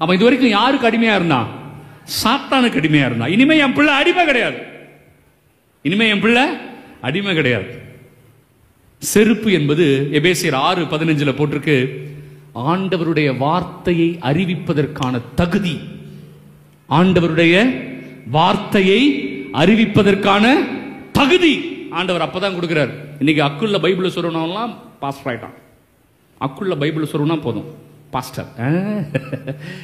Speaker 1: அவன் இது வரைக்கும் யாருக்கு அடிமையா இருந்தான்? சாத்தானுக்கு அடிமையா இருந்தான். இனிமே என் பிள்ளை அடிமை கிடையாது. இனிமே என் பிள்ளை அடிமை கிடையாது. செருப்பு என்பது எபேசியர் 6:15 போட்டிருக்கு, ஆண்டவருடைய வார்த்தையை அறிவிப்பதற்கான தகுதி. ஆண்டவருடைய வார்த்தையை அறிவிப்பதற்கான தகுதி ஆண்டவர் அப்பதான் கொடுக்கிறார். இன்னைக்கு அக்குள்ள பைபிள் சொல்லணும்லாம் பாஸ்டர் ஆயிட்டான். அக்குள்ள பைபிள் சொல்லணும்னா போதும் பாஸ்டர்.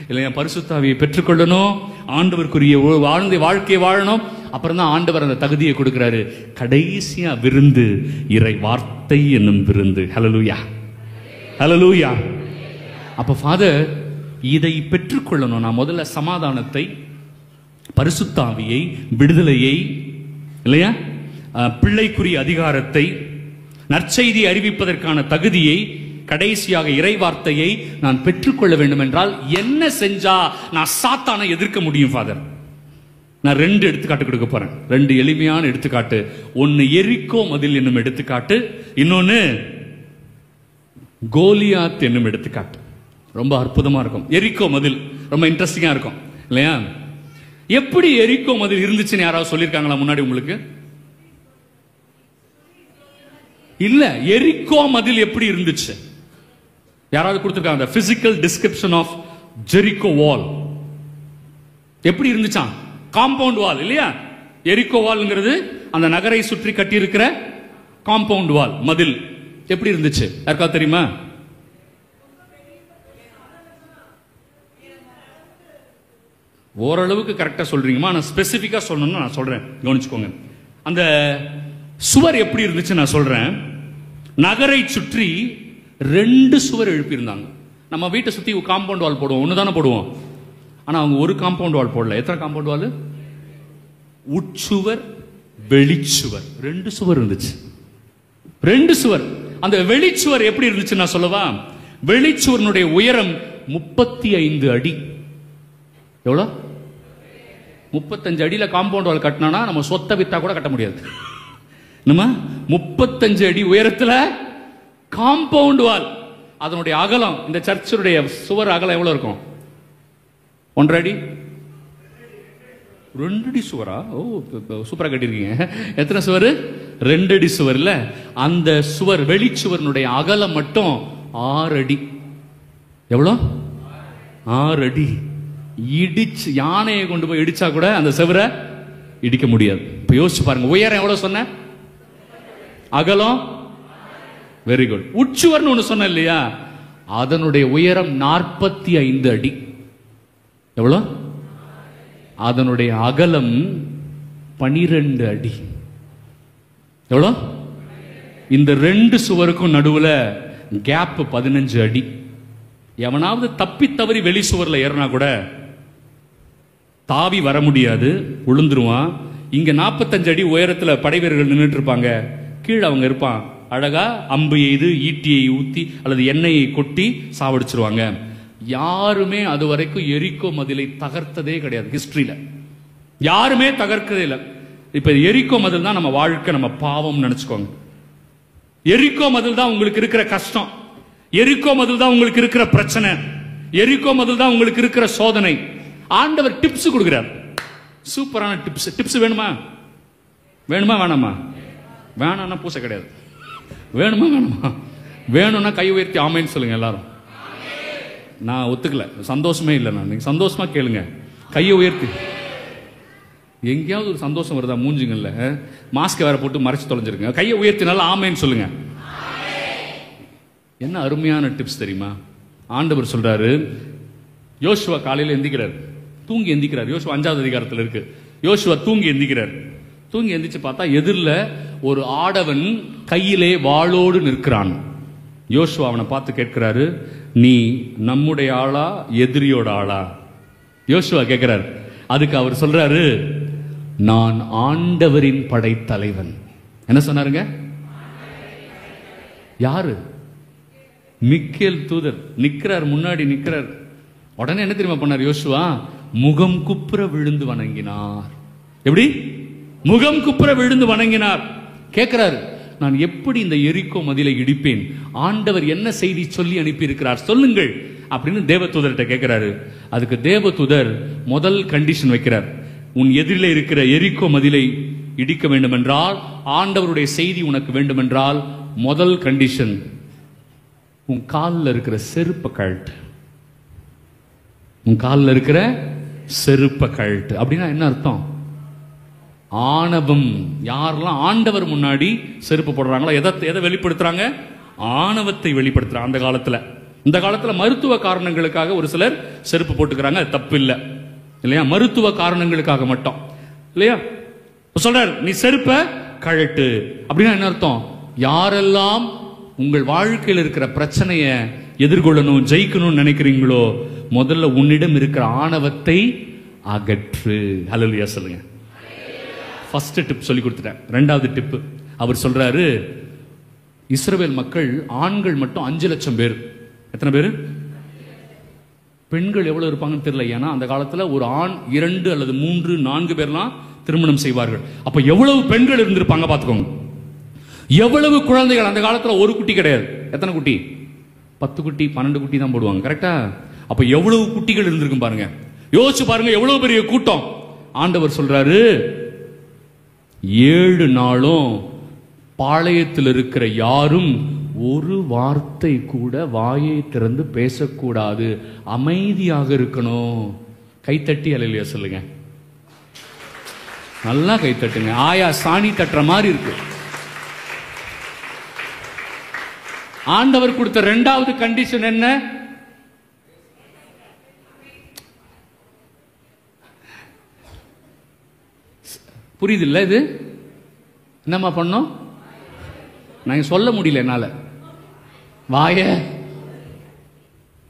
Speaker 1: இல்லையா? பரிசுத்த ஆவியை பெற்றுக்கொள்ளணும், ஆண்டவருக்குரிய வாழ்ந்த வாழ்க்கையை வாழணும். அப்புறம் தான் ஆண்டவர் அந்த தகுதியை கொடுக்கிறாரு. கடைசியா விருந்து, இறை வார்த்தை என்னும் விருந்து. ஹல்லேலூயா, ஹல்லேலூயா. அப்ப ஃபாதர் இதை பெற்றுக்கொள்ளணும். நான் முதல்ல சமாதானத்தை, பரிசுத்த ஆவியை, விடுதலையை, இல்லையா, பிள்ளைக்குரிய அதிகாரத்தை, நற்செய்தியை அறிவிப்பதற்கான தகுதியை, கடைசியாக இறை வார்த்தையை நான் பெற்றுக்கொள்ள வேண்டும் என்றால் என்ன செஞ்சா நான் சாத்தானை எதிர்க்க முடியும் ஃபாதர்? நான் 2 எடுத்துக்காட்டு கொடுக்க போறேன். 2 எளிமையான எடுத்துக்காட்டு. ஒன்னு எரிக்கோ மதில் என்னும் எடுத்துக்காட்டு, இன்னொன்னு கோலியாத் என்னும் எடுத்துக்காட்டு. ரொம்ப அற்புதமா இருக்கும். எரிக்கோ மதில் ரொம்ப இன்ட்ரெஸ்டிங்கா இருக்கும் இல்லையா? எப்படி எரிக்கோ மதில் இருந்துச்சுன்னு யாராவது சொல்லியிருக்காங்களா முன்னாடி உங்களுக்கு? இல்ல. எரிக்கோ மதில் எப்படி இருந்துச்சு யாராவது கொடுத்திருக்காங்க? பிசிக்கல் டிஸ்கிரிப்ஷன் ஆஃப் ஜெரிகோ வால் எப்படி இருந்துச்சாம்? காம்பவுண்ட் வால் இல்லையா? எரிக்கோ வால்ங்கிறது அந்த நகரை சுற்றி கட்டி இருக்கிற காம்பவுண்ட் வால், மதில். எப்படி இருந்துச்சு யாருக்காவது தெரியுமா? ஓரளவுக்கு கரெக்டா சொல்றீங்கம்மா. நான் ஸ்பெசிபிக்கா சொல்லணும்னு நான் சொல்றேன், கவனிச்சுக்கோங்க. அந்த சுவர் எப்படி இருந்துச்சு நான் சொல்றேன். நகரை சுற்றி 2 சுவர் எழுப்பியிருந்தாங்க. நம்ம வீட்டை சுத்தி காம்பவுண்ட் வால் போடுவோம், ஒன்று தானே போடுவோம். ஆனா அவங்க ஒரு காம்பவுண்ட் வால் போடல. எத்தனை காம்பவுண்ட் வால்? உட்சுவர், வெளிச்சுவர், 2 சுவர் இருந்துச்சு. 2 சுவர். அந்த வெளிச்சுவர் எப்படி இருந்துச்சு நான் சொல்லவா? வெளிச்சுவனுடைய உயரம் 35 அடி. எவ்வளோ? 35 அடியில காம்பவுண்ட் வால் கட்டினா நம்ம சொத்தை வித்தா கூட கட்ட முடியாது. நம்ம 35 அடி உயரத்துல காம்பவுண்ட் வால். அதனுடைய அகலம், இந்த சர்ச்சுடைய சுவர் அகலம் எவ்வளவு இருக்கும்? 1.5 அடி. 2 அடி சுவரா? ஓ, சூப்பரா கட்டிருக்கீங்க. எத்தனை சுவர்? 2 அடி சுவர். இல்ல, அந்த சுவர் வெளிச்சுவனுடைய அகலம் மட்டும் 6 அடி. எவ்வளோ? 6 அடி. இடிச்சு யானையை கொண்டு போய் இடிச்சா கூட அந்த சுவரை இடிக்க முடியாது. இப்ப யோசிச்சு பாருங்க, உயரம் எவ்வளவு சொன்ன? அகலம்? Very good. உச்சுவர்னு ஒண்ணு சொன்ன இல்லையா? அதனுடைய உயரம் 45 அடி. எவ்வளவு? அதனுடைய அகலம் 12 அடி. எவ்வளோ? இந்த 2 சுவருக்கும் நடுவுல கேப் 15 அடி. எவனாவது தப்பி தவறி வெளி சுவர்ல ஏறினா கூட தாவி வர முடியாது, விழுந்துருவான். இங்க 45 அடி உயரத்துல படை வீரர்கள் நின்றுட்டு இருப்பாங்க, கீழே அவங்க இருப்பான். அழகா அம்பு எய்து ஈட்டியை ஊத்தி அல்லது எண்ணெயை கொட்டி சாவடிச்சிருவாங்க. யாருமே அது வரைக்கும் எரிக்கோ மதிலை தகர்த்ததே கிடையாது. ஹிஸ்டரியில யாருமே தகர்க்கதே இல்லை. இப்ப எரிக்கோ மதில் தான் நம்ம வாழ்க்கை, நம்ம பாவம் நினைச்சுக்கோங்க. எரிக்கோ மதில் தான் உங்களுக்கு இருக்கிற கஷ்டம், எரிக்கோ மதில் தான் உங்களுக்கு இருக்கிற பிரச்சனை, எரிக்கோ மதில் தான் உங்களுக்கு இருக்கிற சோதனை. ஆண்டவர் டிப்ஸ் கொடுக்கிறார், சூப்பரான டிப்ஸ். டிப்ஸ் வேணுமா? வேணுமா வேணாமா? வேணாம்னா பூசை கிடையாது. வேணுமா வேணுமா? வேணும்னா கை உயர்த்தி ஆமைன்னு சொல்லுங்க எல்லாரும். நான் ஒத்துக்கல, சந்தோஷமே இல்லை. நான் நீங்க சந்தோஷமா கேளுங்க, கையை உயர்த்தி. எங்கேயாவது ஒரு சந்தோஷம் வருதா மூஞ்சுங்கல்ல? மாஸ்க் வேற போட்டு மறைச்சு தொலைஞ்சிருங்க. கையை உயர்த்தினால ஆமைன்னு சொல்லுங்க. என்ன அருமையான டிப்ஸ் தெரியுமா? ஆண்டவர் சொல்றாரு, யோசுவா காலையில் எந்திக்கிறார், தூங்கி எந்திக்கிறார். யோசுவா 5வது அதிகாரத்தில் இருக்கு. யோசுவா தூங்கி எந்திக்கிறார். தூங்கி எந்திரிச்சு பார்த்தா எதிரில் ஒரு ஆடவன் கையிலே வாளோடு நிற்கிறான். யோசுவா அவனை பார்த்து கேட்கிறாரு, நீ நம்முடைய ஆளா எதிரியோட ஆளா? யோசுவா கேட்கிறார். அதுக்கு அவர் சொல்றாரு, நான் ஆண்டவரின் படைத்தலைவன். என்ன சொன்னாருங்க? யாரு? மிக்கேல் தூதர் நிக்கிறார், முன்னாடி நிக்கிறார். உடனே என்ன தெரியுமா பண்ணார் யோசுவா? முகம் குப்புற விழுந்து வணங்கினார். எப்படி? முகம் குப்புற விழுந்து வணங்கினார். கேட்கிறாரு, நான் எப்படி இந்த எரிக்கோ மதிலை இடிப்பேன்? ஆண்டவர் என்ன செய்தி சொல்லி அனுப்பி இருக்கிறார் சொல்லுங்கள் அப்படின்னு தேவதூதர்கிட்ட கேட்கிறாரு. அதுக்கு தேவதூதர் முதல் கண்டிஷன் வைக்கிறார். உன் எதிரில் இருக்கிற எரிக்கோ மதிலை இடிக்க வேண்டும் என்றால், ஆண்டவருடைய செய்தி உனக்கு வேண்டும் என்றால், முதல் கண்டிஷன், உன் காலில் இருக்கிற செருப்பை கழட்டு. உன் காலில் இருக்கிற செருப்பை கழட்டு. அப்படின்னா என்ன அர்த்தம்? ஆணவம். யாரெல்லாம் ஆண்டவர் முன்னாடி செருப்பு போடுறாங்களோ எதை வெளிப்படுத்துறாங்க? ஆணவத்தை வெளிப்படுத்துறாங்க. அந்த காலத்துல, இந்த காலத்துல மருத்துவ காரணங்களுக்காக ஒரு சிலர் செருப்பு போட்டுக்கிறாங்க, அது தப்பு இல்லை இல்லையா? மருத்துவ காரணங்களுக்காக மட்டும் இல்லையா? சொல்றார், நீ செருப்பை கழட்டு. அப்படின்னா என்ன அர்த்தம்? யாரெல்லாம் உங்கள் வாழ்க்கையில் இருக்கிற பிரச்சனையை எதிர்கொள்ளணும், ஜெயிக்கணும்னு நினைக்கிறீங்களோ, முதல்ல உன்னிடம் இருக்கிற ஆணவத்தை அகற்று. ஹல்லேலூயா சொல்லுங்க. ஃபர்ஸ்ட் டிப் சொல்லி கொடுத்துட்டேன். 2வது டிப் அவர் சொல்றாரு, இஸ்ரவேல் மக்கள் ஆண்கள் மட்டும் 5 லட்சம் பேர். எத்தனை பேர்? பெண்கள் எவ்வளவு இருப்பாங்கன்னு தெரியல. ஏன்னா அந்த காலத்துல ஒரு ஆண் 2 அல்லது 3, 4 பேர்லாம் திருமணம் செய்வார்கள். அப்ப எவ்வளவு பெண்கள் இருந்திருப்பாங்க பாத்துக்கோங்க. எவ்வளவு குழந்தைகள். அந்த காலத்துல ஒரு குட்டி கிடையாது. எத்தனை குட்டி? 10 குட்டி 12 குட்டி தான் போடுவாங்க. கரெக்டா? அப்ப எவ்வளவு குட்டிகள் இருந்திருக்கும் பாருங்க. யோசிச்சு பாருங்க, எவ்வளவு பெரிய கூட்டம். ஆண்டவர் சொல்றாரு, 7 நாளும் பாளையத்தில் இருக்கிற யாரும் ஒரு வார்த்தை கூட வாயை திறந்து பேசக்கூடாது, அமைதியாக இருக்கணும். கைத்தட்டி அல்லேலூயா சொல்லுங்க. நல்லா கைத்தட்டுங்க. ஆயா சாணி தட்டுற மாதிரி இருக்கு. ஆண்டவர் கொடுத்த 2வது கண்டிஷன் என்ன? புரியுது இல்ல? இது என்னம்மா பண்ணோம்? நான் சொல்ல முடியல என்னால.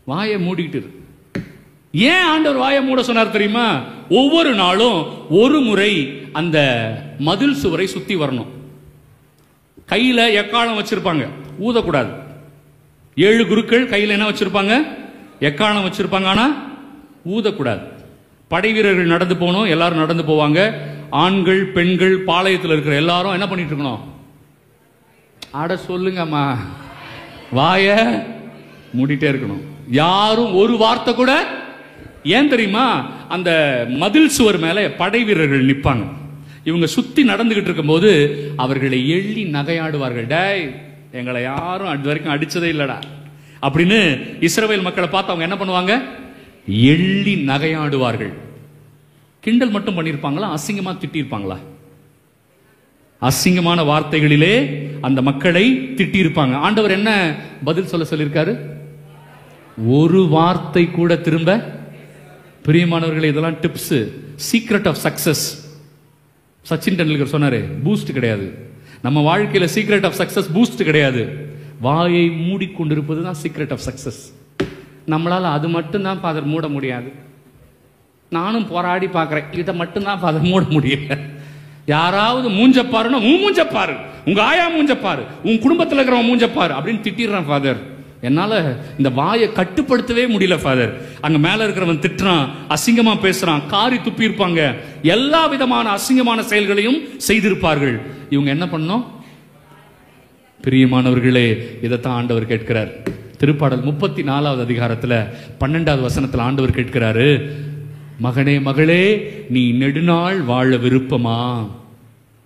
Speaker 1: வாய மூடிக்கிட்டு. ஏன் ஆண்டவர் வாயை மூட சொன்னார் தெரியுமா? ஒவ்வொரு நாளும் ஒரு முறை அந்த மதில் சுவரை சுத்தி வரணும். கையில எக்காலம் வச்சிருப்பாங்க, ஊதக்கூடாது. 7 குருக்கள் கையில என்ன வச்சிருப்பாங்க? எக்காலம் வச்சிருப்பாங்க, ஆனா ஊதக்கூடாது. படை வீரர்கள் நடந்து போகணும், எல்லாரும் நடந்து போவாங்க. ஆண்கள் பெண்கள் பாளையத்தில் இருக்கிற எல்லாரும் என்ன பண்ணிட்டு இருக்கணும்? ஆட சொல்லுங்கம்மா, வாய மூடிட்டே இருக்கணும். யாரும் ஒரு வார்த்தை கூட. ஏன் தெரியுமா? அந்த மதில் சுவர் மேல படை வீரர்கள் நிற்பாங்க. இவங்க சுத்தி நடந்துகிட்டு இருக்கும் போது அவர்களை எள்ளி நகையாடுவார்கள். டேய், எங்களை யாரும் அது வரைக்கும் அடிச்சதே இல்லடா அப்படின்னு இஸ்ரவேல் மக்களை பார்த்து அவங்க என்ன பண்ணுவாங்க? எள்ளி நகையாடுவார்கள். கிண்டல் மட்டும் பண்ணிருப்பாங்களா? அசிங்கமா திட்டிருப்பாங்களா? அசிங்கமான வார்த்தைகளிலே அந்த மக்களை திட்டிருப்பாங்க. ஆண்டவர் என்ன பதில் சொல்லியிருக்காரு? ஒரு வார்த்தை கூட திரும்ப பிரியமானவர்களே, இதெல்லாம் tips, secret of success. Sachin Tendulkar சொன்னாரு, பூஸ்ட் கிடையாது நம்ம வாழ்க்கையில. சீக்ரெட் ஆஃப் சக்சஸ் பூஸ்ட் கிடையாது. வாயை மூடிக்கொண்டிருப்பது தான் சீக்ரெட் ஆஃப் சக்சஸ். நம்மளால அது மட்டும்தான் ஃபாதர் மூட முடியாது. நானும் போராடி பார்க்கிறேன், இதை மட்டும்தான் ஃபாதர் மூட முடியல. யாராவது மூஞ்சப்பாருன்னா உன் மூஞ்சப்பாரு, உங்க ஆயா மூஞ்சப்பாரு, உன் குடும்பத்தில் இருக்கிறவன் மூஞ்சப்பாரு அப்படின்னு திட்டிடுறான் ஃபாதர். என்னால இந்த வாயை கட்டுப்படுத்தவே முடியல ஃபாதர். அங்க மேல இருக்கிறவன் திட்டுறான், அசிங்கமா பேசுறான், காரி துப்பி இருப்பாங்க, எல்லா விதமான அசிங்கமான செயல்களையும் செய்திருப்பார்கள். இவங்க என்ன பண்ணோம்? பிரியமானவர்களே, இதைத்தான் ஆண்டவர் கேட்கிறார். திருப்பாடல் 34வது அதிகாரத்துல 12வது வசனத்துல ஆண்டவர் கேட்கிறாரு, மகனே மகளே, நீ நெடுநாள் வாழ விருப்பமா?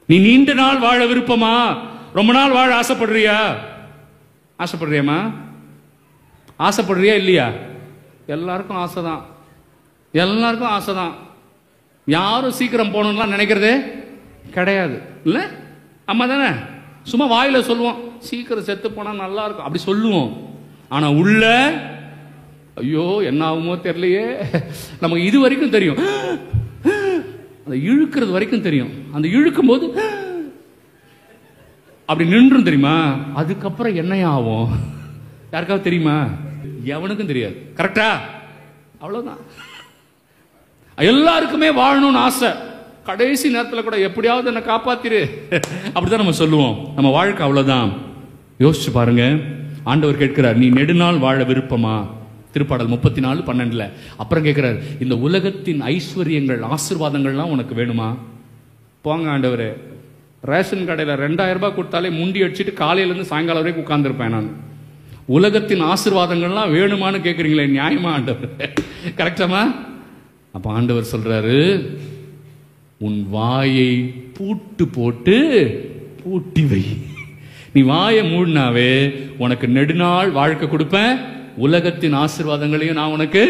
Speaker 1: நீ நீண்ட நாள் வாழ விருப்பமா? ரொம்ப நாள் வாழ ஆசைப்படுறியா? ஆசைப்படுறியாமா? ஆசைப்படுறியா இல்லையா? எல்லாருக்கும் ஆசைதான், எல்லாருக்கும் ஆசைதான். யாரும் சீக்கிரம் போகணும்லாம் நினைக்கிறதே கிடையாது, இல்ல? அம்மா தானே, சும்மா வாயில சொல்லுவோம், சீக்கிரம் செத்து போனா நல்லா இருக்கும் அப்படி சொல்லுவோம். ஆனா உள்ள ஐயோ என்ன ஆகுமோ தெரியலையே. நமக்கு இது வரைக்கும் தெரியும், அந்த இழுக்கிறது வரைக்கும் தெரியும். அந்த இழுக்கும் போது அப்படி நின்றும் தெரியுமா? அதுக்கப்புறம் என்ன ஆகும் யாருக்காவது தெரியுமா? எவனுக்கும் தெரியாது. கரெக்டா? அவ்வளவுதான். எல்லாருக்குமே வாழணும்னு ஆசை. கடைசி நேரத்தில் கூட எப்படியாவது என்ன காப்பாத்திரு அப்படிதான் நம்ம சொல்லுவோம். நம்ம வாழ்க்கை அவ்வளவுதான். யோசிச்சு பாருங்க. ஆண்டவர் கேட்கிறார், நீ நெடுநாள் வாழ விருப்பமா? திருப்பாடல் 34:12. அப்புறம் கேட்கிறார், இந்த உலகத்தின் ஐஸ்வர்யங்கள் ஆசீர்வாதங்கள்லாம் உனக்கு வேணுமா? போங்க ஆண்டவரே, ரேஷன் கடையில் 2000 ரூபாய் கொடுத்தாலே முண்டி அடிச்சுட்டு காலையிலேருந்து சாயங்காலம் வரைக்கும் உட்கார்ந்துருப்பேன் நான். உலகத்தின் ஆசீர்வாதங்கள்லாம் வேணுமான்னு கேட்குறீங்களே, நியாயமா ஆண்டவர்? கரெக்டாமா? அப்போ ஆண்டவர் சொல்றாரு, உன் வாயை பூட்டு போட்டு பூட்டி வை. நீ வாயை மூடினாவே உனக்கு நெடுநாள் வாழ்க்கை கொடுப்பேன், உலகத்தின் ஆசீர்வாதங்களையும் நான் உனக்கு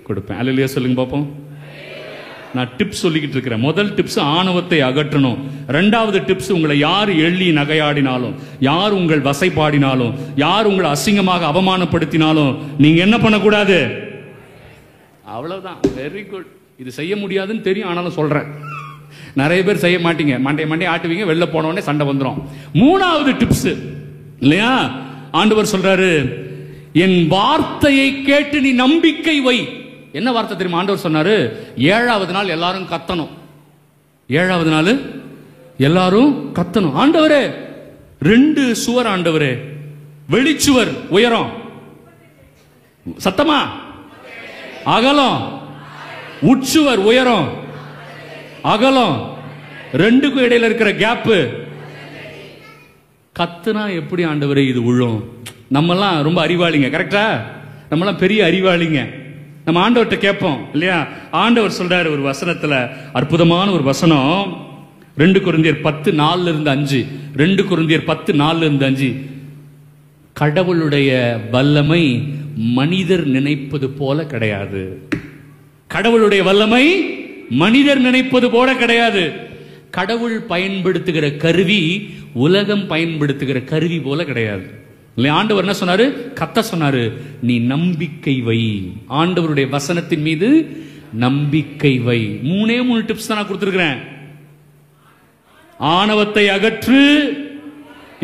Speaker 1: கொடுப்பேன். அல்லேலூயா சொல்லுங்க பாப்போம். நான் டிப்ஸ் சொல்லிக்கிட்டு இருக்கிறேன். முதல் டிப்ஸ் ஆணவத்தை அகற்றணும். இரண்டாவது டிப்ஸ், உங்களை யார் எள்ளி நகையாடினாலும், யார் உங்கள் வசைப்பாடினாலும், யார் உங்களை அசிங்கமாக அவமானப்படுத்தினாலும் நீங்க என்ன பண்ணக்கூடாது? அவ்வளவுதான். Very good. இது செய்ய முடியாதுன்னு தெரியும், ஆனாலும் சொல்றேன். நிறைய பேர் செய்ய மாட்டீங்க, மண்டே ஆட்டுவீங்க, வெளில போன உடனே சண்டை வந்துடும். மூணாவது டிப்ஸ் இல்லையா, ஆண்டவர் சொல்றாரு, என் வார்த்தையை கேட்டு நீ நம்பிக்கை வை. என்ன வார்த்தை தெரியுமா ஆண்டவர் சொன்னாரு? 7வது நாள் எல்லாரும் கத்தணும். 7வது நாள் எல்லாரும் கத்தணும். ஆண்டவரே, 2 சுவர் ஆண்டவரே, வெளிச்சுவர் உயரம், சத்தமா, அகலம், உட்சுவர் உயரம், அகலம், 2க்கும் இடையில இருக்கிற கேப்பு. கத்துனா எப்படி ஆண்டவரே இது விழும்? நம்மெல்லாம் ரொம்ப அறிவாளிங்க, கரெக்டா? நம்மெல்லாம் பெரிய அறிவாளிங்க. நம்ம ஆண்டவர்கிட்ட கேட்போம் இல்லையா? ஆண்டவர் சொல்றாரு ஒரு வசனத்துல, அற்புதமான ஒரு வசனம், 2 கொரிந்தியர் 10:4-5. 2 கொரிந்தியர் 10:4-5. கடவுளுடைய வல்லமை மனிதர் நினைப்பது போல கிடையாது. கடவுளுடைய வல்லமை மனிதர் நினைப்பது போல கிடையாது. கடவுள் பயன்படுத்துகிற கருவி உலகம் பயன்படுத்துகிற கருவி போல கிடையாது. ஆண்டவர் என்ன சொன்னாரு? கத்த சொன்னாரு, நீ நம்பிக்கை வை. ஆண்டவருடைய வசனத்தின் மீது நம்பிக்கை வை. 3 டிப்ஸ் தான் நான் கொடுத்திருக்கிறேன். ஆணவத்தை அகற்று.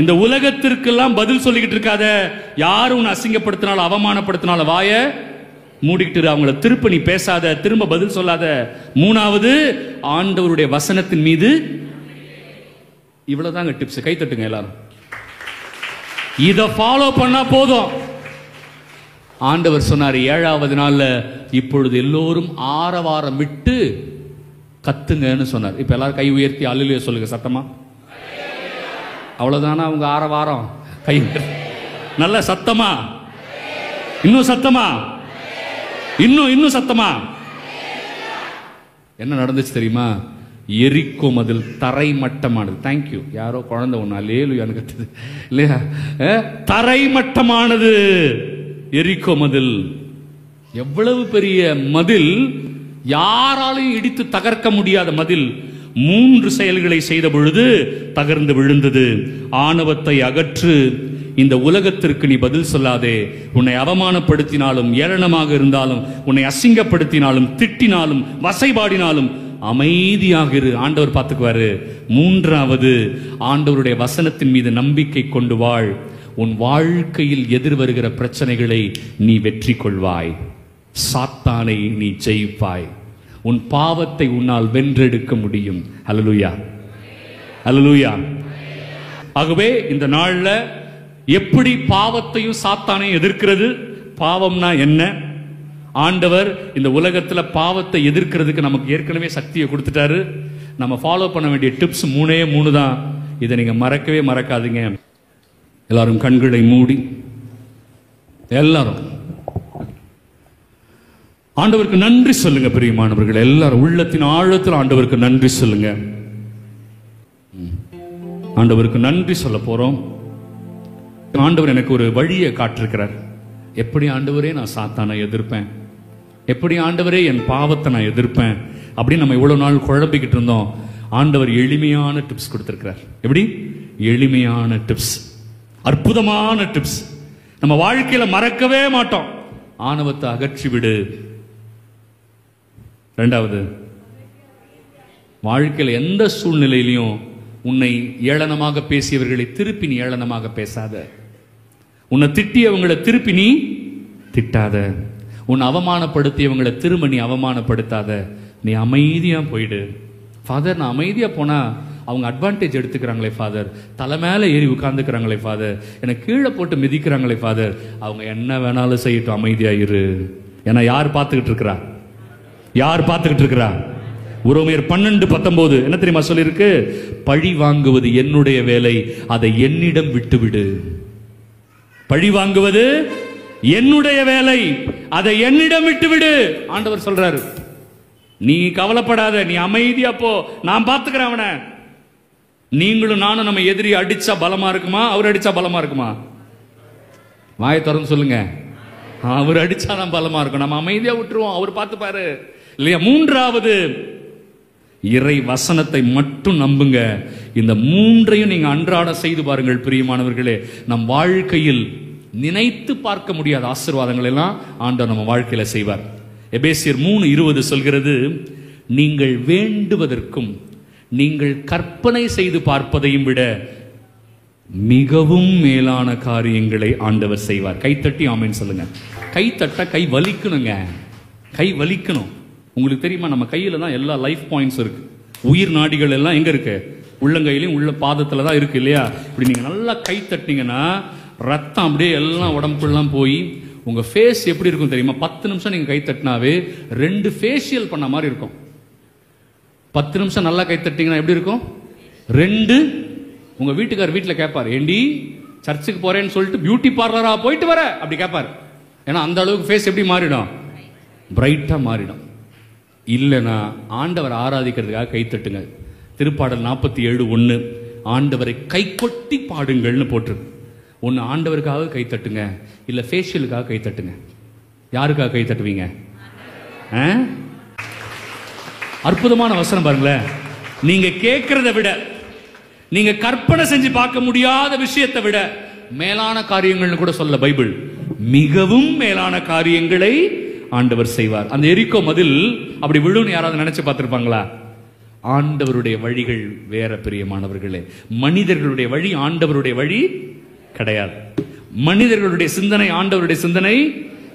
Speaker 1: இந்த உலகத்திற்கெல்லாம் பதில் சொல்லிக்கிட்டு இருக்காத. யாரும் உன்னை அசிங்கப்படுத்தினாலும் அவமானப்படுத்தினாலும் வாய மூடிக்கிட்டு அவங்கள திருப்ப நீ பேசாத, திரும்ப பதில் சொல்லாத. 3வது, ஆண்டவருடைய வசனத்தின் மீது. இவ்வளவுதாங்க டிப்ஸ். கை தட்டுங்க எல்லாரும். இத ஃபாலோ பண்ணா போதும். ஆண்டவர் சொன்னார் 7வது நாள்ல, இப்பொழுது எல்லோரும் ஆரவாரம் விட்டு கத்துங்கன்னு சொன்னார். இப்ப எல்லாரும் கை உயர்த்தி அல்லேலூயா சொல்லுங்க சத்தமா. அவ்வளவுதானா உங்க ஆரவாரம்? கை நல்ல சத்தமா, இன்னும் சத்தமா, இன்னும் சத்தமா. என்ன நடந்துச்சு தெரியுமா? எரிக்கோ மதில் தரை மட்டமானது. தேங்க்யூ. யாரோ குழந்தை ஒண்ணு அல்லேலூயான்னு கத்துது இல்லையா? தரை மட்டமானது எரிக்கோ மதில். எவ்வளவு பெரிய மதில்! யாராலையும் இடித்து தகர்க்க முடியாத மதில் 3 செயல்களை செய்த பொழுது தகர்ந்து விழுந்தது. ஆணவத்தை அகற்று, இந்த உலகத்திற்கு நீ பதில் சொல்லாதே. உன்னை அவமானப்படுத்தினாலும், ஏளனமாக இருந்தாலும், உன்னை அசிங்கப்படுத்தினாலும், திட்டினாலும், வசைபாடினாலும் அமைதியாக இரு. ஆண்டவர் பார்த்துக்குவாரு. மூன்றாவது, ஆண்டவருடைய வசனத்தின் மீது நம்பிக்கை கொண்டு வாழ். உன் வாழ்க்கையில் எதிர்வருகிற பிரச்சனைகளை நீ வெற்றி கொள்வாய். சாத்தானை நீ ஜெயிப்பாய். உன் பாவத்தை உன்னால் வென்றெடுக்க முடியும். அல்லேலூயா, அல்லேலூயா. ஆகவே இந்த நாள்ல எப்படி பாவத்தையும் சாத்தானையும் எதிர்க்கிறது, பாவம்னா என்ன, ஆண்டவர் இந்த உலகத்துல பாவத்தை எதிர்க்கிறதுக்கு நமக்கு ஏற்கனவே சக்தியை கொடுத்துட்டாரு. நம்ம ஃபாலோ பண்ண வேண்டிய டிப்ஸ் 3 தான். இதை நீங்க மறக்கவே மறக்காதீங்க. எல்லாரும் கண்களை மூடி, எல்லாரும் ஆண்டவருக்கு நன்றி சொல்லுங்க. பிரியமானவர்கள், எல்லாரும் உள்ளத்தின் ஆழத்தில் ஆண்டவருக்கு நன்றி சொல்லுங்க. ஆண்டவருக்கு நன்றி சொல்ல போறோம். ஆண்டவர் எனக்கு ஒரு வழியை காட்டிருக்கிறார். எப்படி ஆண்டவரே நான் சாத்தானை எதிர்ப்பேன், எப்படி ஆண்டவரே என் பாவத்தை நான் எதிர்ப்பேன் அப்படின்னு நம்ம இவ்வளவு நாள் குழம்பிக்கிட்டு இருந்தோம். ஆண்டவர் எளிமையான டிப்ஸ் கொடுத்திருக்கிறார். எப்படி? எளிமையான டிப்ஸ், அற்புதமான டிப்ஸ். நம்ம வாழ்க்கையில மறக்கவே மாட்டோம். ஆணவத்தை அகற்றி விடு. இரண்டாவது, வாழ்க்கையில எந்த சூழ்நிலையிலையும் உன்னை ஏளனமாக பேசியவர்களை திருப்பி நீ ஏளனமாக பேசாத. உன்னை திட்டியவங்களை திருப்பி நீ திட்டாத. உன்னை அவமானப்படுத்தியவங்களை திரும்ப நீ அவமானப்படுத்தாத. நீ அமைதியா போயிடு. ஃபாதர், நான் அமைதியா போனா அவங்க அட்வான்டேஜ் எடுத்துக்கிறாங்களே ஃபாதர், தலை மேல ஏறி உட்கார்ந்துக்கிறாங்களே ஃபாதர், எனக்கு கீழே போட்டு மிதிக்கிறாங்களே ஃபாதர், அவங்க என்ன வேணாலும் செய்யட்டும், அமைதியா இரு. ஏன்னா யார் பார்த்துக்கிட்டு இருக்கிறா? யார் பார்த்துக்கிட்டு இருக்கிறா? உரோமையர் 12:19 என்ன தெரியுமா சொல்லிருக்கு? பழி வாங்குவது என்னுடைய வேலை, அதை என்னிடம் விட்டுவிடு. பழி வாங்குவது என்னுடைய வேலை, அதை என்னிடம் விட்டுவிடு. ஆண்டவர் சொல்றாரு. நீ கவலைப்படாத, நீ அமைதியா போ, நான் பார்த்துக்கிறேன் அவனை. நீங்களும் நானும் நம்ம எதிரி அடிச்சா பலமா இருக்குமா, அவர் அடிச்சா பலமா இருக்குமா? வாயை திறந்து சொல்லுங்க. அவர் அடிச்சா தான் பலமா இருக்கும். நம்ம அமைதியா விட்டுருவோம், அவர் பார்த்துப்பாரு இல்லையா? மூன்றாவது, இறை வசனத்தை மட்டும் நம்புங்க. இந்த மூன்றையும் நீங்க அன்றாட செய்து பாருங்கள் பிரியமானவர்களே. நம் வாழ்க்கையில் நினைத்து பார்க்க முடியாத ஆசீர்வாதங்கள் எல்லாம் ஆண்டவர் நம்ம வாழ்க்கையில செய்வார். எபேசியர் 3:20 சொல்கிறது, நீங்கள் வேண்டுவதற்கும் நீங்கள் கற்பனை செய்து பார்ப்பதையும் விட மிகவும் மேலான காரியங்களை ஆண்டவர் செய்வார். கைத்தட்டி ஆமென் சொல்லுங்க. கைத்தட்ட கை வலிக்கணுங்க, கை வலிக்கணும். உங்களுக்கு தெரியுமா, நம்ம கையில தான் எல்லா லைஃப் பாயிண்ட்ஸ் இருக்கு. உயிர் நாடிகள் எல்லாம் எங்க இருக்கு? உள்ளங்கையிலையும் உள்ள பாதத்துல தான் இருக்கு இல்லையா? இப்படி நீங்க நல்லா கை தட்டினீங்கன்னா ரத்தம் அப்படியே எல்லாம் உடம்புக்குள்ளாம் போய் உங்க ஃபேஸ் எப்படி இருக்கும் தெரியுமா? 10 நிமிஷம் நீங்க கை தட்டினாவே 2 ஃபேஷியல் பண்ண மாதிரி இருக்கும். 10 நிமிஷம் நல்லா கை தட்டிங்கன்னா எப்படி இருக்கும்? 2. உங்க வீட்டுக்கார் வீட்டுல கேட்பாரு, ஏண்டி சர்ச்சுக்கு போறேன்னு சொல்லிட்டு பியூட்டி பார்லரா போயிட்டு வர அப்படி கேட்பாரு. ஏன்னா அந்த அளவுக்கு ஃபேஸ் எப்படி மாறிடும்? பிரைட்டா மாறிடும். இல்லைன்னா ஆண்டவர் ஆராதிக்கிறதுக்காக கை தட்டுங்க. திருப்பாடல் 47:1 ஆண்டவரை கை கொட்டி பாடுங்கள்னு போட்டிருக்கு. ஒன்று ஆண்டவருக்காக கை தட்டுங்க, இல்லை ஃபேஷியலுக்காக கை தட்டுங்க. யாருக்காக கை தட்டுவீங்க? அற்புதமான வசனம் பாருங்களேன். நீங்க கேட்கறத விட, நீங்க கற்பனை செஞ்சு பார்க்க முடியாத விஷயத்தை விட மேலான காரியங்கள்னு கூட சொல்ல பைபிள். மிகவும் மேலான காரியங்களை ஆண்டவர் செய்வார். அந்த எரிக்கோ மதில் அப்படி விழுன்னு யாராவது நினைச்சு பார்த்திருப்பாங்களா? ஆண்டவருடைய வழிகள் வேற பிரியமானவர்களே. மனிதர்களுடைய வழி ஆண்டவருடைய வழி கிடையாது. மனிதர்களுடைய சிந்தனை ஆண்டவருடைய சிந்தனை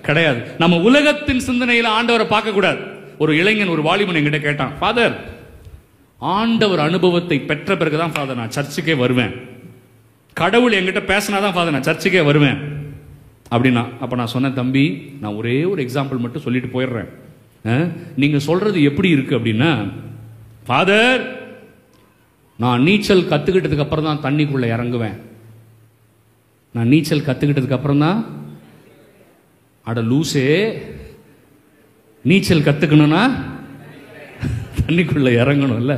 Speaker 1: கிடையாது. நம்ம உலகத்தின் சிந்தனையில ஆண்டவரை பார்க்க கூடாது. ஒரு இளைஞன், ஒரு வாலிபன் என்கிட்ட கேட்டான், ஃபாதர், ஆண்டவர் அனுபவத்தை பெற்ற பிறகுதான் ஃபாதர் நான் சர்ச்சுக்கே வருவேன், கடவுள் என்கிட்ட பேசினாதான் ஃபாதர் நான் சர்ச்சுக்கே வருவேன் அப்படின்னா. அப்ப நான் சொன்னேன், தம்பி, நான் ஒரே ஒரு எக்ஸாம்பிள் மட்டும் சொல்லிட்டு போயிடுறேன். நீங்க சொல்றது எப்படி இருக்கு அப்படின்னா, ஃபாதர், நான் நீச்சல் கத்துக்கிட்டதுக்கு அப்புறம் தான் தண்ணிக்குள்ள இறங்குவேன். நான் நீச்சல் கத்துக்கிட்டதுக்கு அப்புறம் தான். அட லூசே, நீச்சல் கத்துக்கணும்னா தண்ணிக்குள்ள இறங்கணும் இல்ல?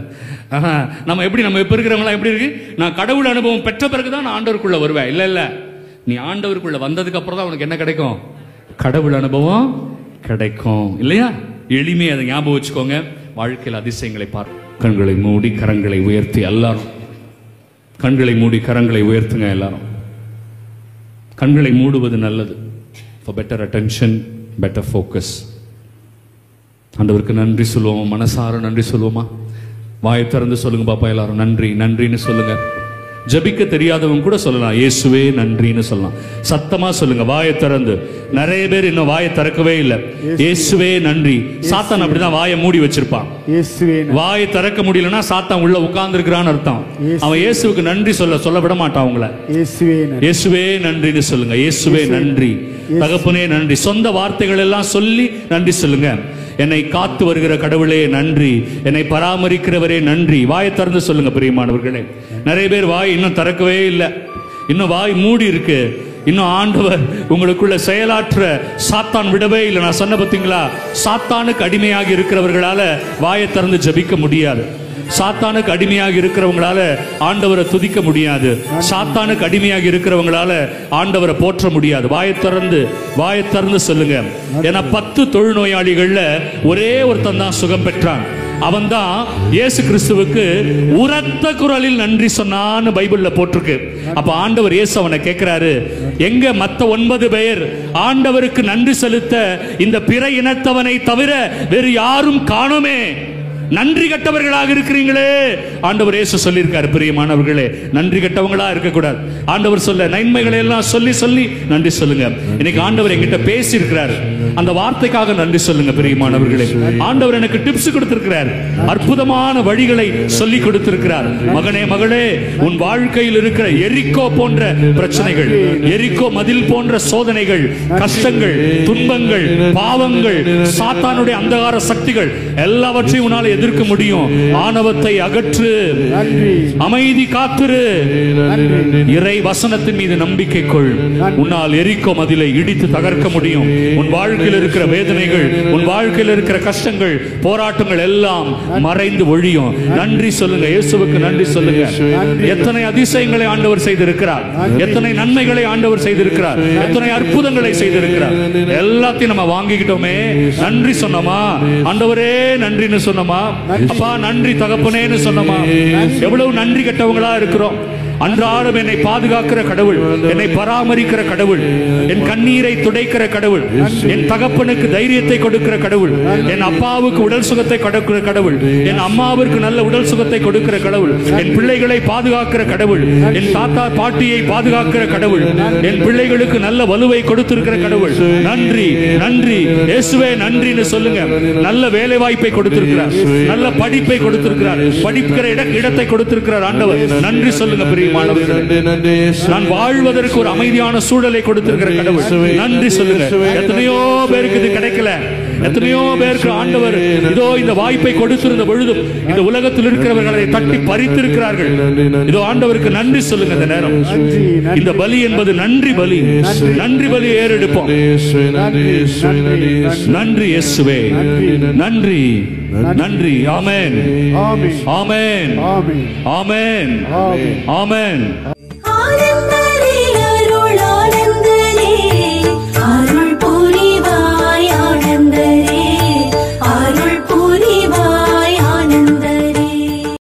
Speaker 1: நம்ம எப்படி, நம்ம இப்ப இருக்கிறவங்களா எப்படி இருக்கு? நான் கடவுள் அனுபவம் பெற்ற பிறகுதான் நான் ஆண்டவருக்குள்ள வருவேன். இல்ல இல்ல, நீ ஆண்டவருக்குள்ள வந்ததுக்கு அப்புறம் தான் உனக்கு என்ன கிடைக்கும்? கடவுள் அனுபவம் கிடைக்கும் இல்லையா? எளிமையை அதை ஞாபகம் வச்சுக்கோங்க. வாழ்க்கையில் அதிசயங்களை பார்க்க. கண்களை மூடி கரங்களை உயர்த்தி எல்லாரும், கண்களை மூடி கரங்களை உயர்த்துங்க எல்லாரும். கண்களை மூடுவது நல்லது. for better attention, better focus. ஆண்டவருக்கு நன்றி சொல்லுவோமா? மனசார நன்றி சொல்லுவோமா? வாயை திறந்து சொல்லுங்க பாப்பா எல்லாரும். நன்றி நன்றின்னு சொல்லுங்க. ஜபிக்க தெரியாதவங்க கூட சொல்லலாம், இயேசுவே நன்றின்னு சொல்லலாம். சத்தமா சொல்லுங்க வாயை திறந்து. நிறைய பேர் இன்னும் வாயை திறக்கவே இல்லை. இயேசுவே நன்றி. சாத்தான் அப்படிதான் வாயை மூடி வச்சிருப்பான். வாயை திறக்க முடியலன்னா சாத்தான் உள்ள உட்கார்ந்து இருக்கிறான்னு அர்த்தம். அவன் இயேசுவுக்கு நன்றி சொல்ல விட மாட்டான் அவங்கள. இயேசுவே நன்றின்னு சொல்லுங்க. இயேசுவே நன்றி, தகப்பனே நன்றி. சொந்த வார்த்தைகள் எல்லாம் சொல்லி நன்றி சொல்லுங்க. என்னை காத்து வருகிற கடவுளே நன்றி, என்னை பராமரிக்கிறவரே நன்றி. வாயை திறந்து சொல்லுங்க பிரியமானவர்களே. நிறைய பேர் வாய் இன்னும் திறக்கவே இல்லை, இன்னும் வாய் மூடி இருக்கு. இன்னும் ஆண்டவர் உங்களுக்குள்ள செயலாற்ற சாத்தான் விடவே இல்லை. நான் சொன்ன பார்த்தீங்களா, சாத்தானுக்கு அடிமையாகி இருக்கிறவர்களால வாயை திறந்து ஜபிக்க முடியாது. சாத்தானுக்கு அடிமையாக இருக்கிறவங்களால ஆண்டவரை துதிக்க முடியாது. சாத்தானுக்கு அடிமையாக இருக்கிறவங்களால ஆண்டவரை போற்ற முடியாது. வாயை திறந்து சொல்லுங்க. ஏன்னா 10 தொழுநோயாளிகள்ல ஒரே ஒருத்தன் தான் சுகம் பெற்றான். அவன் தான் இயேசு கிறிஸ்துவுக்கு உரத்த குரலில் நன்றி சொன்னான்னு பைபிள்ல போட்டிருக்கு. அப்ப ஆண்டவர் இயேசு அவனை கேட்கிறாரு, எங்க மத்த 9 பேர் ஆண்டவருக்கு நன்றி செலுத்த இந்த பிற இனத்தவனை தவிர வேறு யாரும் காணோமே, நன்றி கட்டவர்களாக இருக்கிறீங்களே. ஆண்டவர் இயேசு சொல்லியிருக்காரு, பிரியமானவர்களே நன்றி கட்டவங்களா இருக்கக்கூடாது. ஆண்டவர் சொல்ல நன்மைகளை எல்லாம் சொல்லி சொல்லி நன்றி சொல்லுங்க. இன்னைக்கு ஆண்டவர் என்கிட்ட பேசி இருக்கிறார், அந்த வார்த்தைக்காக நன்றி சொல்லுங்க பிரியமானவர்களே. ஆண்டவர் எனக்கு டிப்ஸ் கொடுத்திருக்கிறார், அற்புதமான வழிகளை சொல்லி கொடுத்திருக்கிறார். மகனே மகளே, உன் வாழ்க்கையில் இருக்கிற எரிக்கோ போன்ற பிரச்சனைகள், எரிக்கோ மதில் போன்ற சோதனைகள், கஷ்டங்கள், துன்பங்கள், பாவங்கள், சாத்தானுடைய அந்தகார சக்திகள் எல்லாவற்றையும் உன்னால் எதிர்க்க முடியும். ஆணவத்தை அகற்று, அமைதி காத்துரு, இறை வசனத்தின் மீது நம்பிக்கை கொள். உன்னால் எரிக்கோ மதிலை இடித்து தகர்க்க முடியும். உன் வாழ்க்கையில் இருக்கிற வேதனைகள், உன் வாழ்க்கையில் இருக்கிற கஷ்டங்கள், போராட்டங்கள் எல்லாம் மறைந்து ஒழியும். நன்றி சொல்லுங்க, இயேசுவுக்கு நன்றி சொல்லுங்க. எத்தனை அதிசயங்களை ஆண்டவர் செய்திருக்கிறார், எத்தனை நன்மைகளை ஆண்டவர் செய்திருக்கிறார், எத்தனை அற்புதங்களை செய்திருக்கிறார். எல்லாத்தையும் நம்ம வாங்கிக்கிட்டோமே, நன்றி சொன்னோமா? ஆண்டவரே நன்றின்னு சொன்னோமா? அப்பா நன்றி தகப்பனேன்னு சொன்னோமா? எவ்வளவு நன்றி கெட்டவங்களா இருக்கிறோம். அன்றாடம் என்னை பாதுகாக்கிற கடவுள், என்னை பராமரிக்கிற கடவுள், என் கண்ணீரை துடைக்கிற கடவுள், என் தகப்பனுக்கு தைரியத்தை கொடுக்கிற கடவுள், என் அப்பாவுக்கு உடல் சுகத்தை கொடுக்கிற கடவுள், என் அம்மாவிற்கு நல்ல உடல் சுகத்தை கொடுக்கிற கடவுள், என் பிள்ளைகளை பாதுகாக்கிற கடவுள், என் தாத்தா பாட்டியை பாதுகாக்கிற கடவுள், என் பிள்ளைகளுக்கு நல்ல வலுவை கொடுத்திருக்கிற கடவுள். நன்றி நன்றி இயேசுவே நன்றின்னு சொல்லுங்க. நல்ல வேலை வாய்ப்பை கொடுத்திருக்கிறார், நல்ல படிப்பை கொடுத்திருக்கிறார், படிக்கிற இடத்தை கொடுத்திருக்கிறார் ஆண்டவர். நன்றி சொல்லுங்க பிரியமானவர்களே. நான் வாழ்வதற்கு ஒரு அமைதியான சூழலை கொடுத்திருக்கிற கடவுள். நன்றி சொல்லுங்க. எத்தனையோ பேருக்கு இது கிடைக்கல, எத்தனையோ பேருக்கு ஆண்டவர் இதோ இந்த வாய்ப்பை கொடுத்திருந்த பொழுதும் இந்த உலகத்தில் இருக்கிறவர்களை தட்டி பறித்திருக்கிறார்கள். இதோ ஆண்டவருக்கு நன்றி சொல்லுங்க. இந்த நேரம் இந்த பலி என்பது நன்றி பலி. நன்றி பலி ஏறெடுப்போம். நன்றி இயேசுவே, நன்றி நன்றி. ஆமென் ஆமென் ஆமென் ஆமென்.